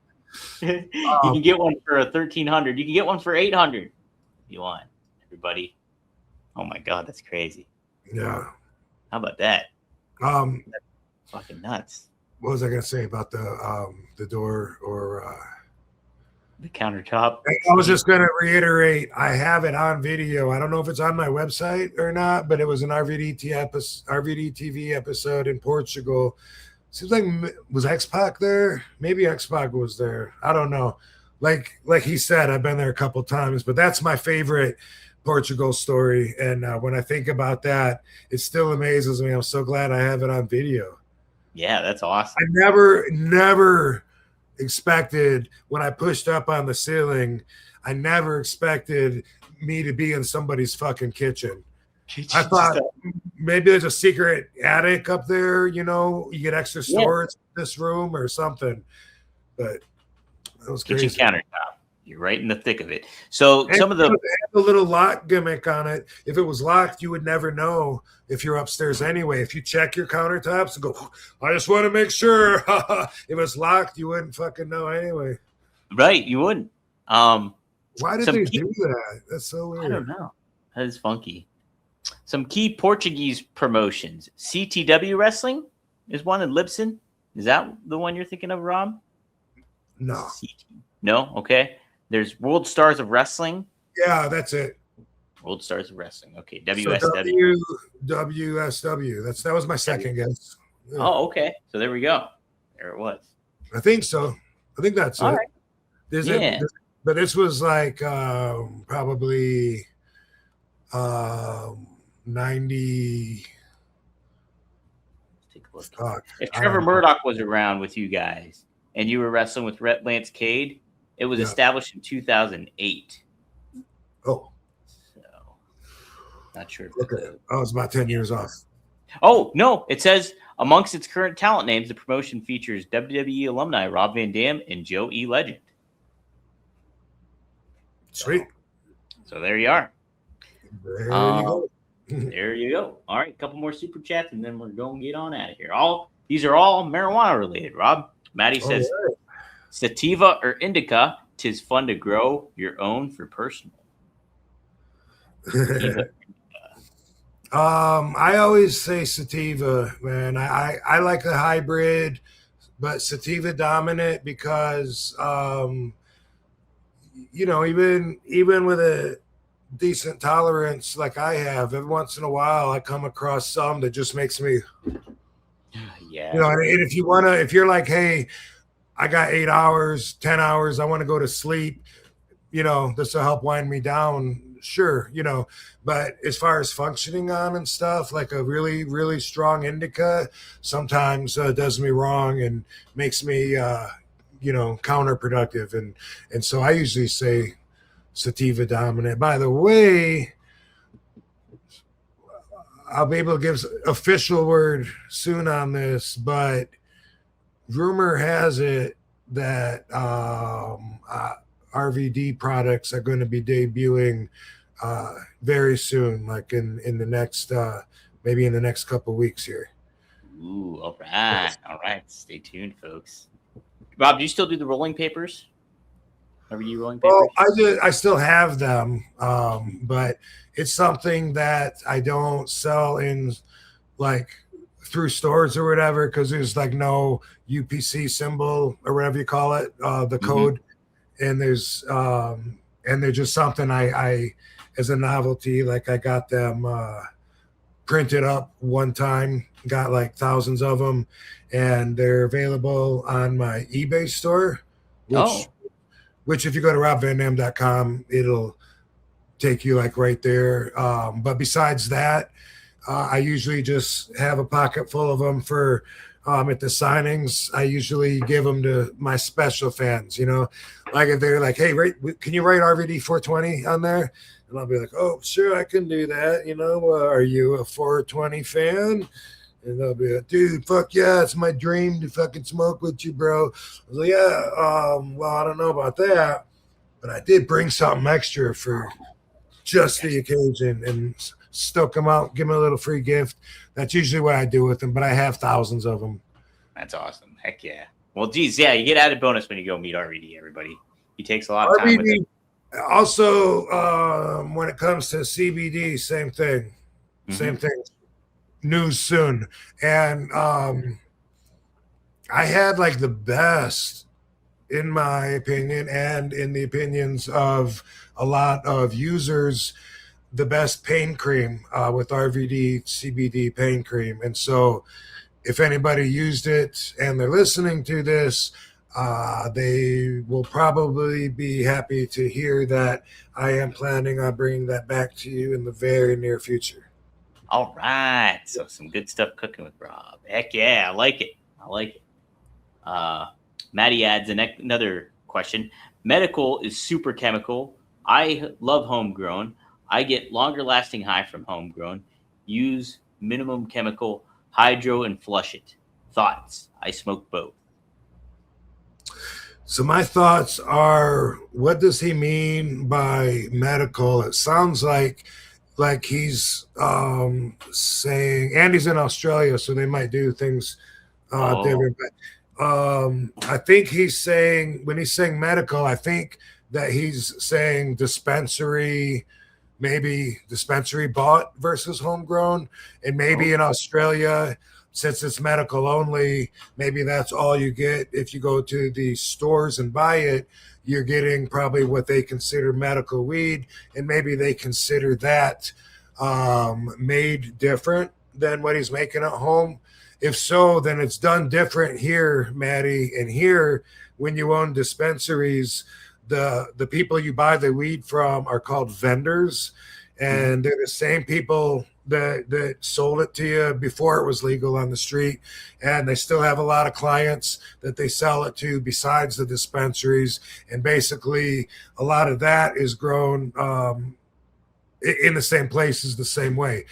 You can get one for $1,300. You can get one for $800 if you want, everybody. Oh my God, that's crazy. Yeah. How about that? That's fucking nuts. What was I gonna say about the door or the countertop? I was just gonna reiterate, I have it on video. I don't know if it's on my website or not, but it was an RVD TV episode in Portugal. Seems like, was X-Pac there? Maybe X-Pac was there. I don't know. Like he said, I've been there a couple times, but that's my favorite Portugal story. And when I think about that, it still amazes me. I'm so glad I have it on video. Yeah, that's awesome. I never expected, when I pushed up on the ceiling, I never expected me to be in somebody's fucking kitchen. I thought maybe there's a secret attic up there, you know, you get extra storage in this room or something. But that was crazy. Kitchen countertop. You're right in the thick of it. So some of the little lock gimmick on it. If it was locked, you would never know if you're upstairs anyway. If you check your countertops and go, I just want to make sure. If it's locked, you wouldn't fucking know anyway. Right, you wouldn't. Why did they do that? That's so weird. I don't know. That is funky. Some key Portuguese promotions. CTW Wrestling is one in Libsyn. Is that the one you're thinking of, Rob? No. No? Okay. There's World Stars of Wrestling. Yeah, that's it. World Stars of Wrestling. Okay. WSW. So WSW. That was my second guess. Yeah. Oh, okay. So there we go. There it was. I think so. I think that's all it. Right. But this was like probably 90. Take a look. If Trevor Murdoch was around with you guys and you were wrestling with Lance Cade, it was established in 2008. Oh. So, not sure. Okay. I was about 10 years off. Oh, no. It says Amongst its current talent names, the promotion features WWE alumni Rob Van Dam and Joe E. Legend. Sweet. So there you are. There you go. There you go. All right, a couple more super chats, and then we're going to get on out of here. These are all marijuana related, Rob. Maddie says, sativa or indica, 'tis fun to grow your own for personal. I always say sativa, man. I like the hybrid, but sativa dominant because even with a decent tolerance like I have, every once in a while I come across some that just makes me and if you're like, hey, I got 8 hours, 10 hours, I want to go to sleep, this will help wind me down. Sure, but as far as functioning on and stuff, like a really, really strong indica sometimes does me wrong and makes me, counterproductive. And so I usually say sativa dominant. By the way, I'll be able to give official word soon on this, but rumor has it that RVD products are going to be debuting very soon, like in the next maybe in the next couple of weeks here. Ooh, all right. Stay tuned, folks. Rob, do you still do the rolling papers? RVD rolling papers? Well, I still have them, but it's something that I don't sell in like through stores or whatever because there's like no UPC symbol or whatever you call it, the code. And there's and they're just something I as a novelty, like I got them printed up one time, got like thousands of them, and they're available on my eBay store, which if you go to robvandam.com, it'll take you like right there. But besides that, I usually just have a pocket full of them for at the signings. I usually give them to my special fans, like if they're like, hey, can you write RVD 420 on there? And I'll be like, oh, sure, I can do that. Are you a 420 fan? And they'll be like, dude, fuck yeah, it's my dream to fucking smoke with you, bro. I was like, yeah, well, I don't know about that, but I did bring something extra for just the occasion and stoke them out, give them a little free gift. That's usually what I do with them, but I have thousands of them. That's awesome. Heck yeah. Well, geez, yeah, you get added bonus when you go meet RVD, everybody. He takes a lot of time with it. Also, when it comes to CBD, same thing. Same thing. News soon. And I had like the best, in my opinion, and in the opinions of a lot of users, the best pain cream with RVD CBD pain cream. And so if anybody used it and they're listening to this, they will probably be happy to hear that I am planning on bringing that back to you in the very near future. All right. So some good stuff cooking with Rob. Heck yeah. I like it. Maddie adds another question. Medical is super chemical. I love homegrown. I get longer lasting high from homegrown. Use minimum chemical, hydro, and flush it. Thoughts? I smoke both. So my thoughts are, what does he mean by medical? It sounds like he's saying, and he's in Australia, so they might do things different. But I think he's saying, when he's saying medical, I think that he's saying dispensary, maybe dispensary bought versus homegrown, and maybe in Australia, since it's medical only, maybe that's all you get. If you go to the stores and buy it, you're getting probably what they consider medical weed, and maybe they consider that made different than what he's making at home. If so, then it's done different here, Maddie. And here, when you own dispensaries, the people you buy the weed from are called vendors, and they're the same people that sold it to you before it was legal on the street, and they still have a lot of clients that they sell it to besides the dispensaries, and basically a lot of that is grown in the same places the same way.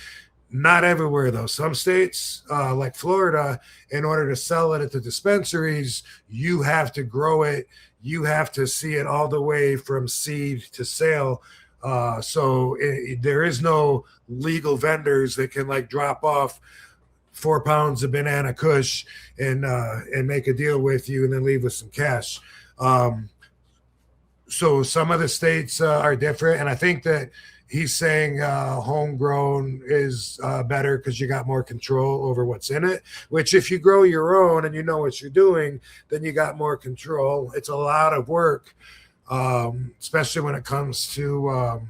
Not everywhere though. Some states, like Florida, in order to sell it at the dispensaries, you have to grow it. You have to see it all the way from seed to sale. There is no legal vendors that can like drop off 4 pounds of banana kush and make a deal with you and then leave with some cash. So some of the states are different, and I think that he's saying homegrown is better because you got more control over what's in it, which if you grow your own and you know what you're doing, then you got more control. It's a lot of work, especially when it comes to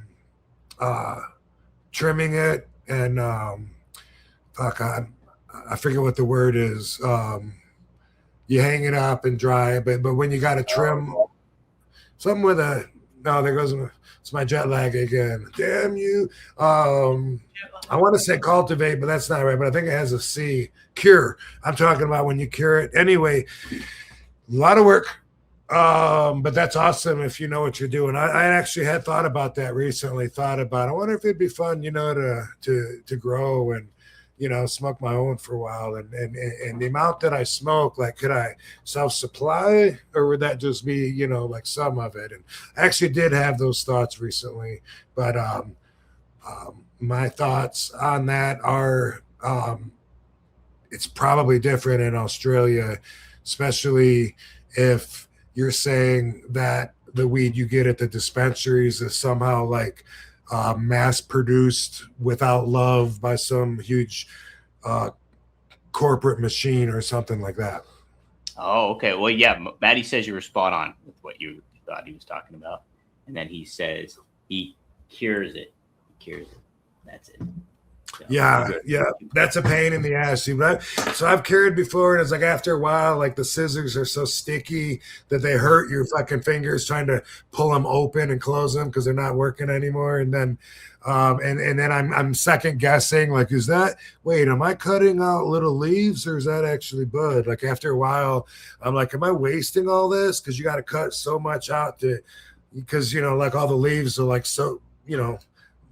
trimming it and I forget what the word is. You hang it up and dry it, but when you got to trim something with a there goes it's my jet lag again. Damn you. I want to say cultivate, but that's not right. But I think it has a C. Cure. I'm talking about when you cure it. Anyway, a lot of work. But that's awesome if you know what you're doing. I actually had thought about that recently. I wonder if it'd be fun, to grow and smoke my own for a while. And the amount that I smoke, like, could I self-supply, or would that just be, like some of it? And I actually did have those thoughts recently, but my thoughts on that are it's probably different in Australia, especially if you're saying that the weed you get at the dispensaries is somehow like mass produced without love by some huge corporate machine or something like that. Oh, okay. Well, yeah, Maddie says you were spot on with what you thought he was talking about. And then he says he cures it. That's it. So, yeah, that's a pain in the ass. See, but I've cured before, and it's like after a while, like the scissors are so sticky that they hurt your fucking fingers trying to pull them open and close them because they're not working anymore. And then, and then I'm second guessing, like, am I cutting out little leaves or is that actually bud? Like after a while, I'm like, am I wasting all this? Because you got to cut so much out because like all the leaves are like so,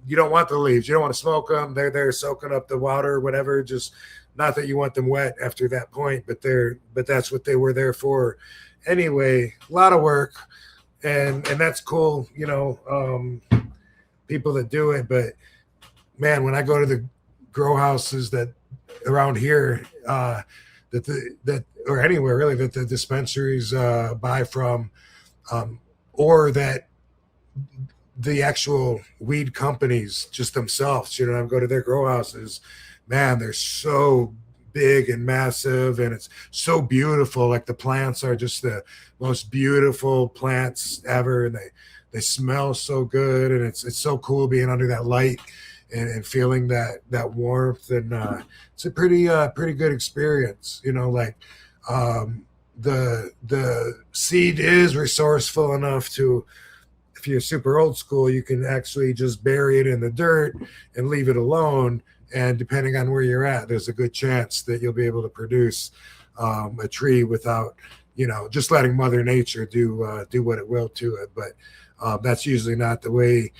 you don't want the leaves. You don't want to smoke them. They're soaking up the water or whatever. Just not that you want them wet after that point, but that's what they were there for. Anyway, a lot of work, and that's cool. People that do it, but man, when I go to the grow houses that around here, that or anywhere really that the dispensaries buy from, or that the actual weed companies just themselves, I go to their grow houses, man, they're so big and massive and it's so beautiful. Like the plants are just the most beautiful plants ever. And they smell so good. And it's so cool being under that light and feeling that warmth. And it's a pretty good experience, the seed is resourceful enough to, if you're super old school, you can actually just bury it in the dirt and leave it alone. And depending on where you're at, there's a good chance that you'll be able to produce a tree without, just letting Mother Nature do what it will to it. But that's usually not the way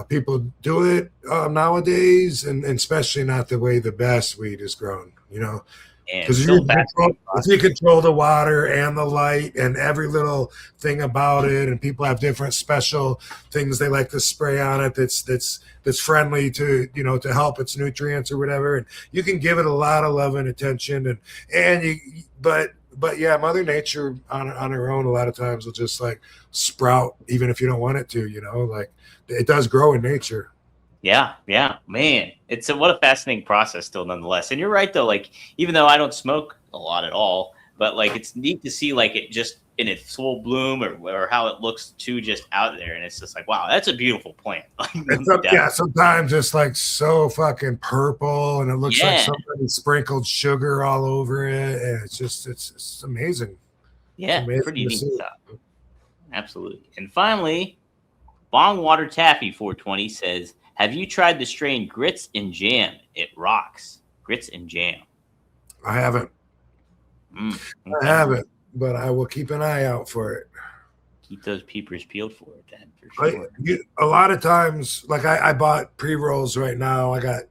people do it nowadays, and especially not the way the best weed is grown, Because if you control the water and the light and every little thing about it, and people have different special things they like to spray on it that's friendly to to help its nutrients or whatever, and you can give it a lot of love and attention, but yeah, Mother Nature on her own a lot of times will just like sprout even if you don't want it to, like it does grow in nature. Yeah, man. It's what a fascinating process still nonetheless. And you're right though, like even though I don't smoke a lot at all, but like it's neat to see like it just in its full bloom or how it looks too just out there. And it's just like, wow, that's a beautiful plant. Sometimes it's like so fucking purple and it looks like somebody sprinkled sugar all over it. And it's amazing. Yeah, it's amazing, pretty neat stuff. Absolutely. And finally, Bong Water Taffy 420 says, have you tried the strain Grits and Jam? It rocks. Grits and Jam. I haven't. Okay. I haven't, but I will keep an eye out for it. Keep those peepers peeled for it, then, for sure. A lot of times, like I bought pre-rolls right now. I got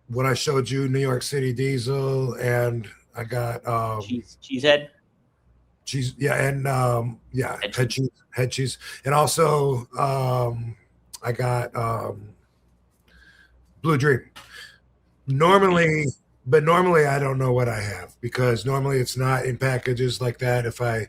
what I showed you, New York City Diesel, and I got Cheesehead. cheese, yeah, and head cheese, and also I got Blue Dream. Normally I don't know what I have, because normally it's not in packages like that. If I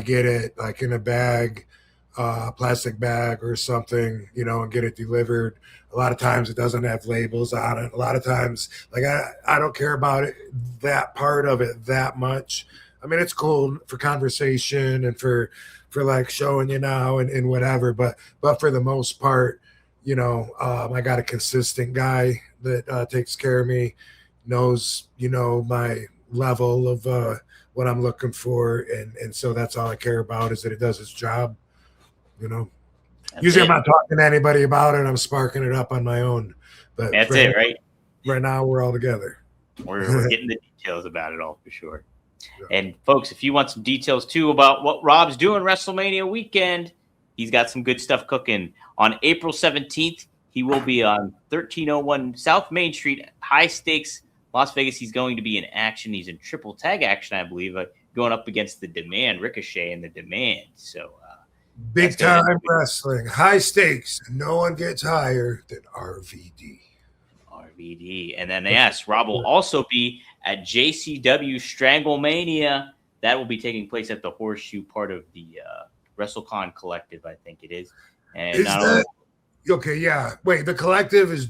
get it like in a bag, plastic bag or something, and get it delivered, a lot of times it doesn't have labels on it. A lot of times, like I don't care about it, that part of it that much. I mean, it's cool for conversation and for like showing you now and whatever, but for the most part, I got a consistent guy that takes care of me, knows, my level of what I'm looking for, and so that's all I care about, is that it does its job. Usually I'm not talking to anybody about it. I'm sparking it up on my own. But that's it, right? Right now we're all together. We're getting the details about it all for sure. Yeah. And folks, if you want some details too about what Rob's doing WrestleMania weekend, he's got some good stuff cooking. On April 17th, he will be on 1301 South Main Street, high stakes, Las Vegas. He's going to be in action. He's in triple tag action, I believe, going up against the Demand, Ricochet and the Demand. So big time wrestling, high stakes. No one gets higher than RVD. RVD. And then, yes, Rob will also be at JCW Stranglemania. That will be taking place at the Horseshoe, part of the WrestleCon Collective, I think it is. And is that okay? Yeah. Wait, the Collective is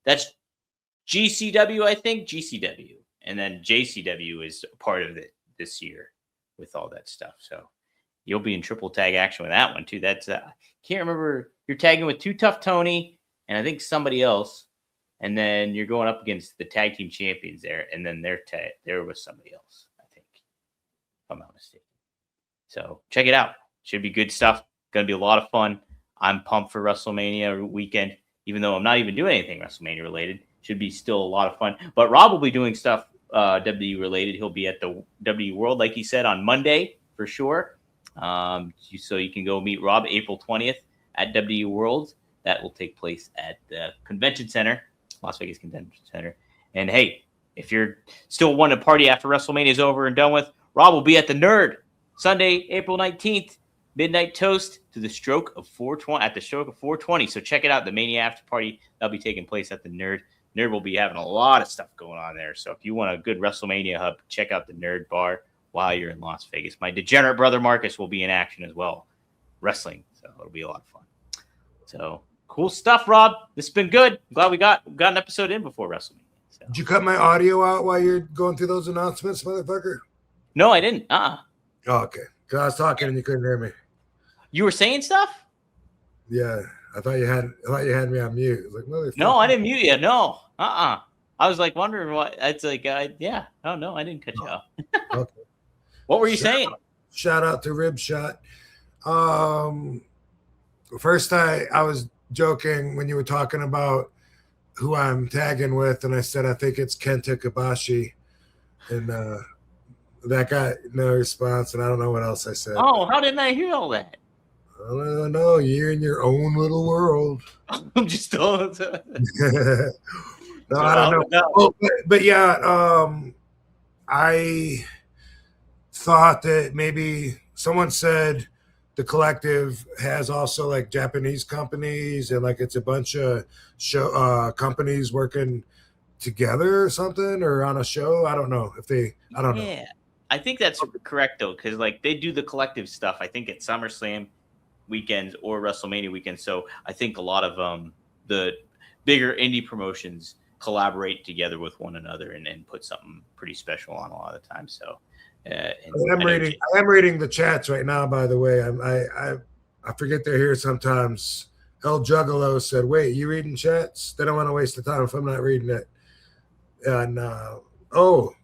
that's GCW, I think. GCW, and then JCW is part of it this year with all that stuff. So you'll be in triple tag action with that one too. That's can't remember. You're tagging with Too Tough Tony and I think somebody else, and then you're going up against the tag team champions there, and then there was somebody else, I think, if I'm not mistaken. So check it out. Should be good stuff. Going to be a lot of fun. I'm pumped for WrestleMania weekend, even though I'm not even doing anything WrestleMania related. Should be still a lot of fun. But Rob will be doing stuff WWE related. He'll be at the WWE World, like he said, on Monday for sure. So you can go meet Rob April 20th at WWE World. That will take place at the Convention Center, Las Vegas Convention Center. And hey, if you're still wanting to party after WrestleMania is over and done with, Rob will be at the Nerd Sunday, April 19th, midnight toast to the stroke of 420 at the stroke of 420. So check it out, the Mania after party that'll be taking place at the Nerd. Nerd will be having a lot of stuff going on there. So if you want a good WrestleMania hub, check out the Nerd Bar while you're in Las Vegas. My degenerate brother Marcus will be in action as well, wrestling. So it'll be a lot of fun. So cool stuff, Rob. This has been good. I'm glad we got an episode in before WrestleMania. So. Did you cut my audio out while you're going through those announcements, motherfucker? No, I didn't. Oh, okay. Because I was talking and you couldn't hear me. You were saying stuff? Yeah. I thought you had me on mute. Like, no, I didn't mute you. No. I was like wondering what it's like. Yeah. Oh no, I didn't cut you off. Okay. What were you saying? Shout out to Rib Shot. First I was joking when you were talking about who I'm tagging with, and I said I think it's Kenta Kobashi, and that got no response, and I don't know what else I said. Oh, how didn't I hear all that? I don't know. You're in your own little world. I'm just told. No, I don't know. Oh, but yeah, I thought that maybe someone said the Collective has also like Japanese companies, and like it's a bunch of companies working together or something, or on a show. I don't know if they. I don't know. Yeah, I think that's correct though, because like they do the Collective stuff. I think at SummerSlam weekends or WrestleMania weekends. So I think a lot of the bigger indie promotions collaborate together with one another and put something pretty special on a lot of the time. So I am reading the chats right now, by the way. I forget they're here sometimes. El Juggalo said, wait, you reading chats? They don't want to waste the time if I'm not reading it. And or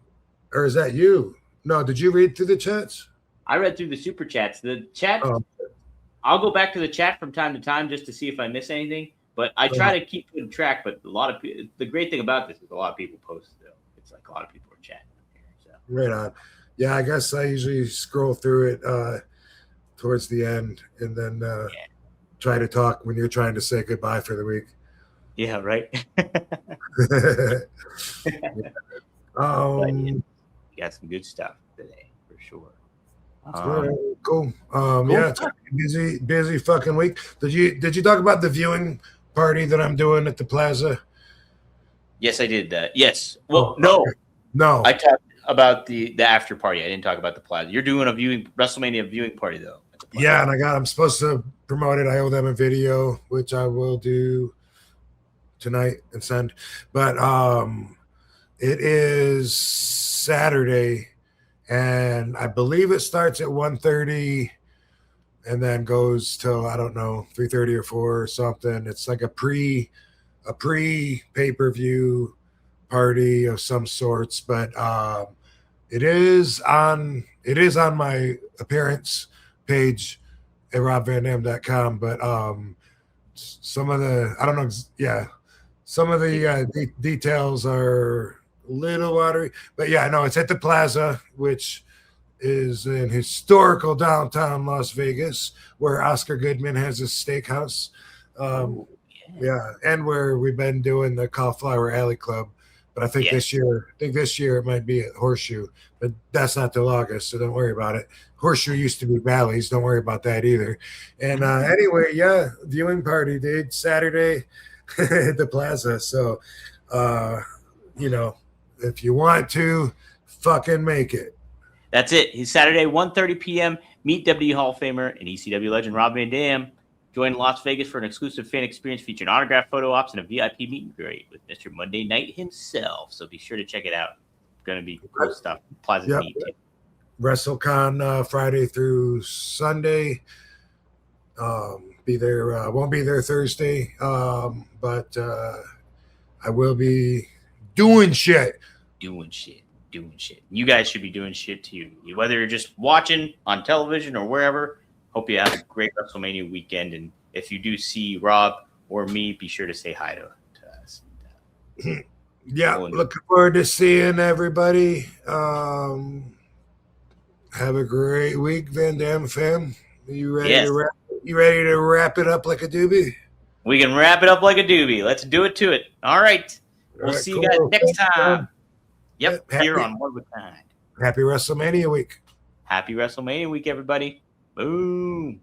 is that you? No, did you read through the chats? I read through the super chats. The chat I'll go back to the chat from time to time just to see if I miss anything. But I try to keep good track. But a lot of people, the great thing about this is a lot of people post though. It's like a lot of people are chatting here. So. Right on. Yeah, I guess I usually scroll through it towards the end, and then try to talk when you're trying to say goodbye for the week. Yeah, right. um, You got some good stuff today for sure. cool. Cool Yeah, stuff. busy fucking week. Did you talk about the viewing party that I'm doing at the Plaza? Yes, I did that. Yes. Well, Oh, no, okay. No. I talked about the after party. I didn't talk about the Plaza. You're doing a WrestleMania viewing party though. At the Plaza. Yeah, and I'm supposed to promote it. I owe them a video, which I will do tonight and send. But it is Saturday, and I believe it starts at 1:30 and then goes till, I don't know, 3:30 or 4 or something. It's like a pre pay-per-view party of some sorts, but it is on my appearance page at robvandam.com. But some of the, I don't know, some of the details are a little watery, but yeah, no, it's at the Plaza, which is in historical downtown Las Vegas, where Oscar Goodman has his steakhouse. Yeah, and where we've been doing the Cauliflower Alley Club. But I think this year it might be at Horseshoe, but that's not till August, so don't worry about it. Horseshoe used to be Bally's, don't worry about that either. And anyway, yeah, viewing party, dude, Saturday at the Plaza. So, if you want to, fucking make it. That's it. He's Saturday, 1:30 p.m. Meet WWE Hall of Famer and ECW legend Rob Van Dam. Join Las Vegas for an exclusive fan experience featuring autographed photo ops and a VIP meet and greet with Mr. Monday Night himself. So be sure to check it out. It's going to be cool stuff. Plaza's neat too. WrestleCon Friday through Sunday. Be there. Won't be there Thursday, but I will be doing shit. Doing shit. You guys should be doing shit too. Whether you're just watching on television or wherever, hope you have a great WrestleMania weekend. And if you do see Rob or me, be sure to say hi to us. Yeah, looking forward to seeing everybody. Have a great week, Van Dam fam. You ready to wrap it up like a doobie? We can wrap it up like a doobie. Let's do it to it. All right. We'll see you guys next time. Yep, here on One with Kind. Happy WrestleMania week. Happy WrestleMania week, everybody. Boom.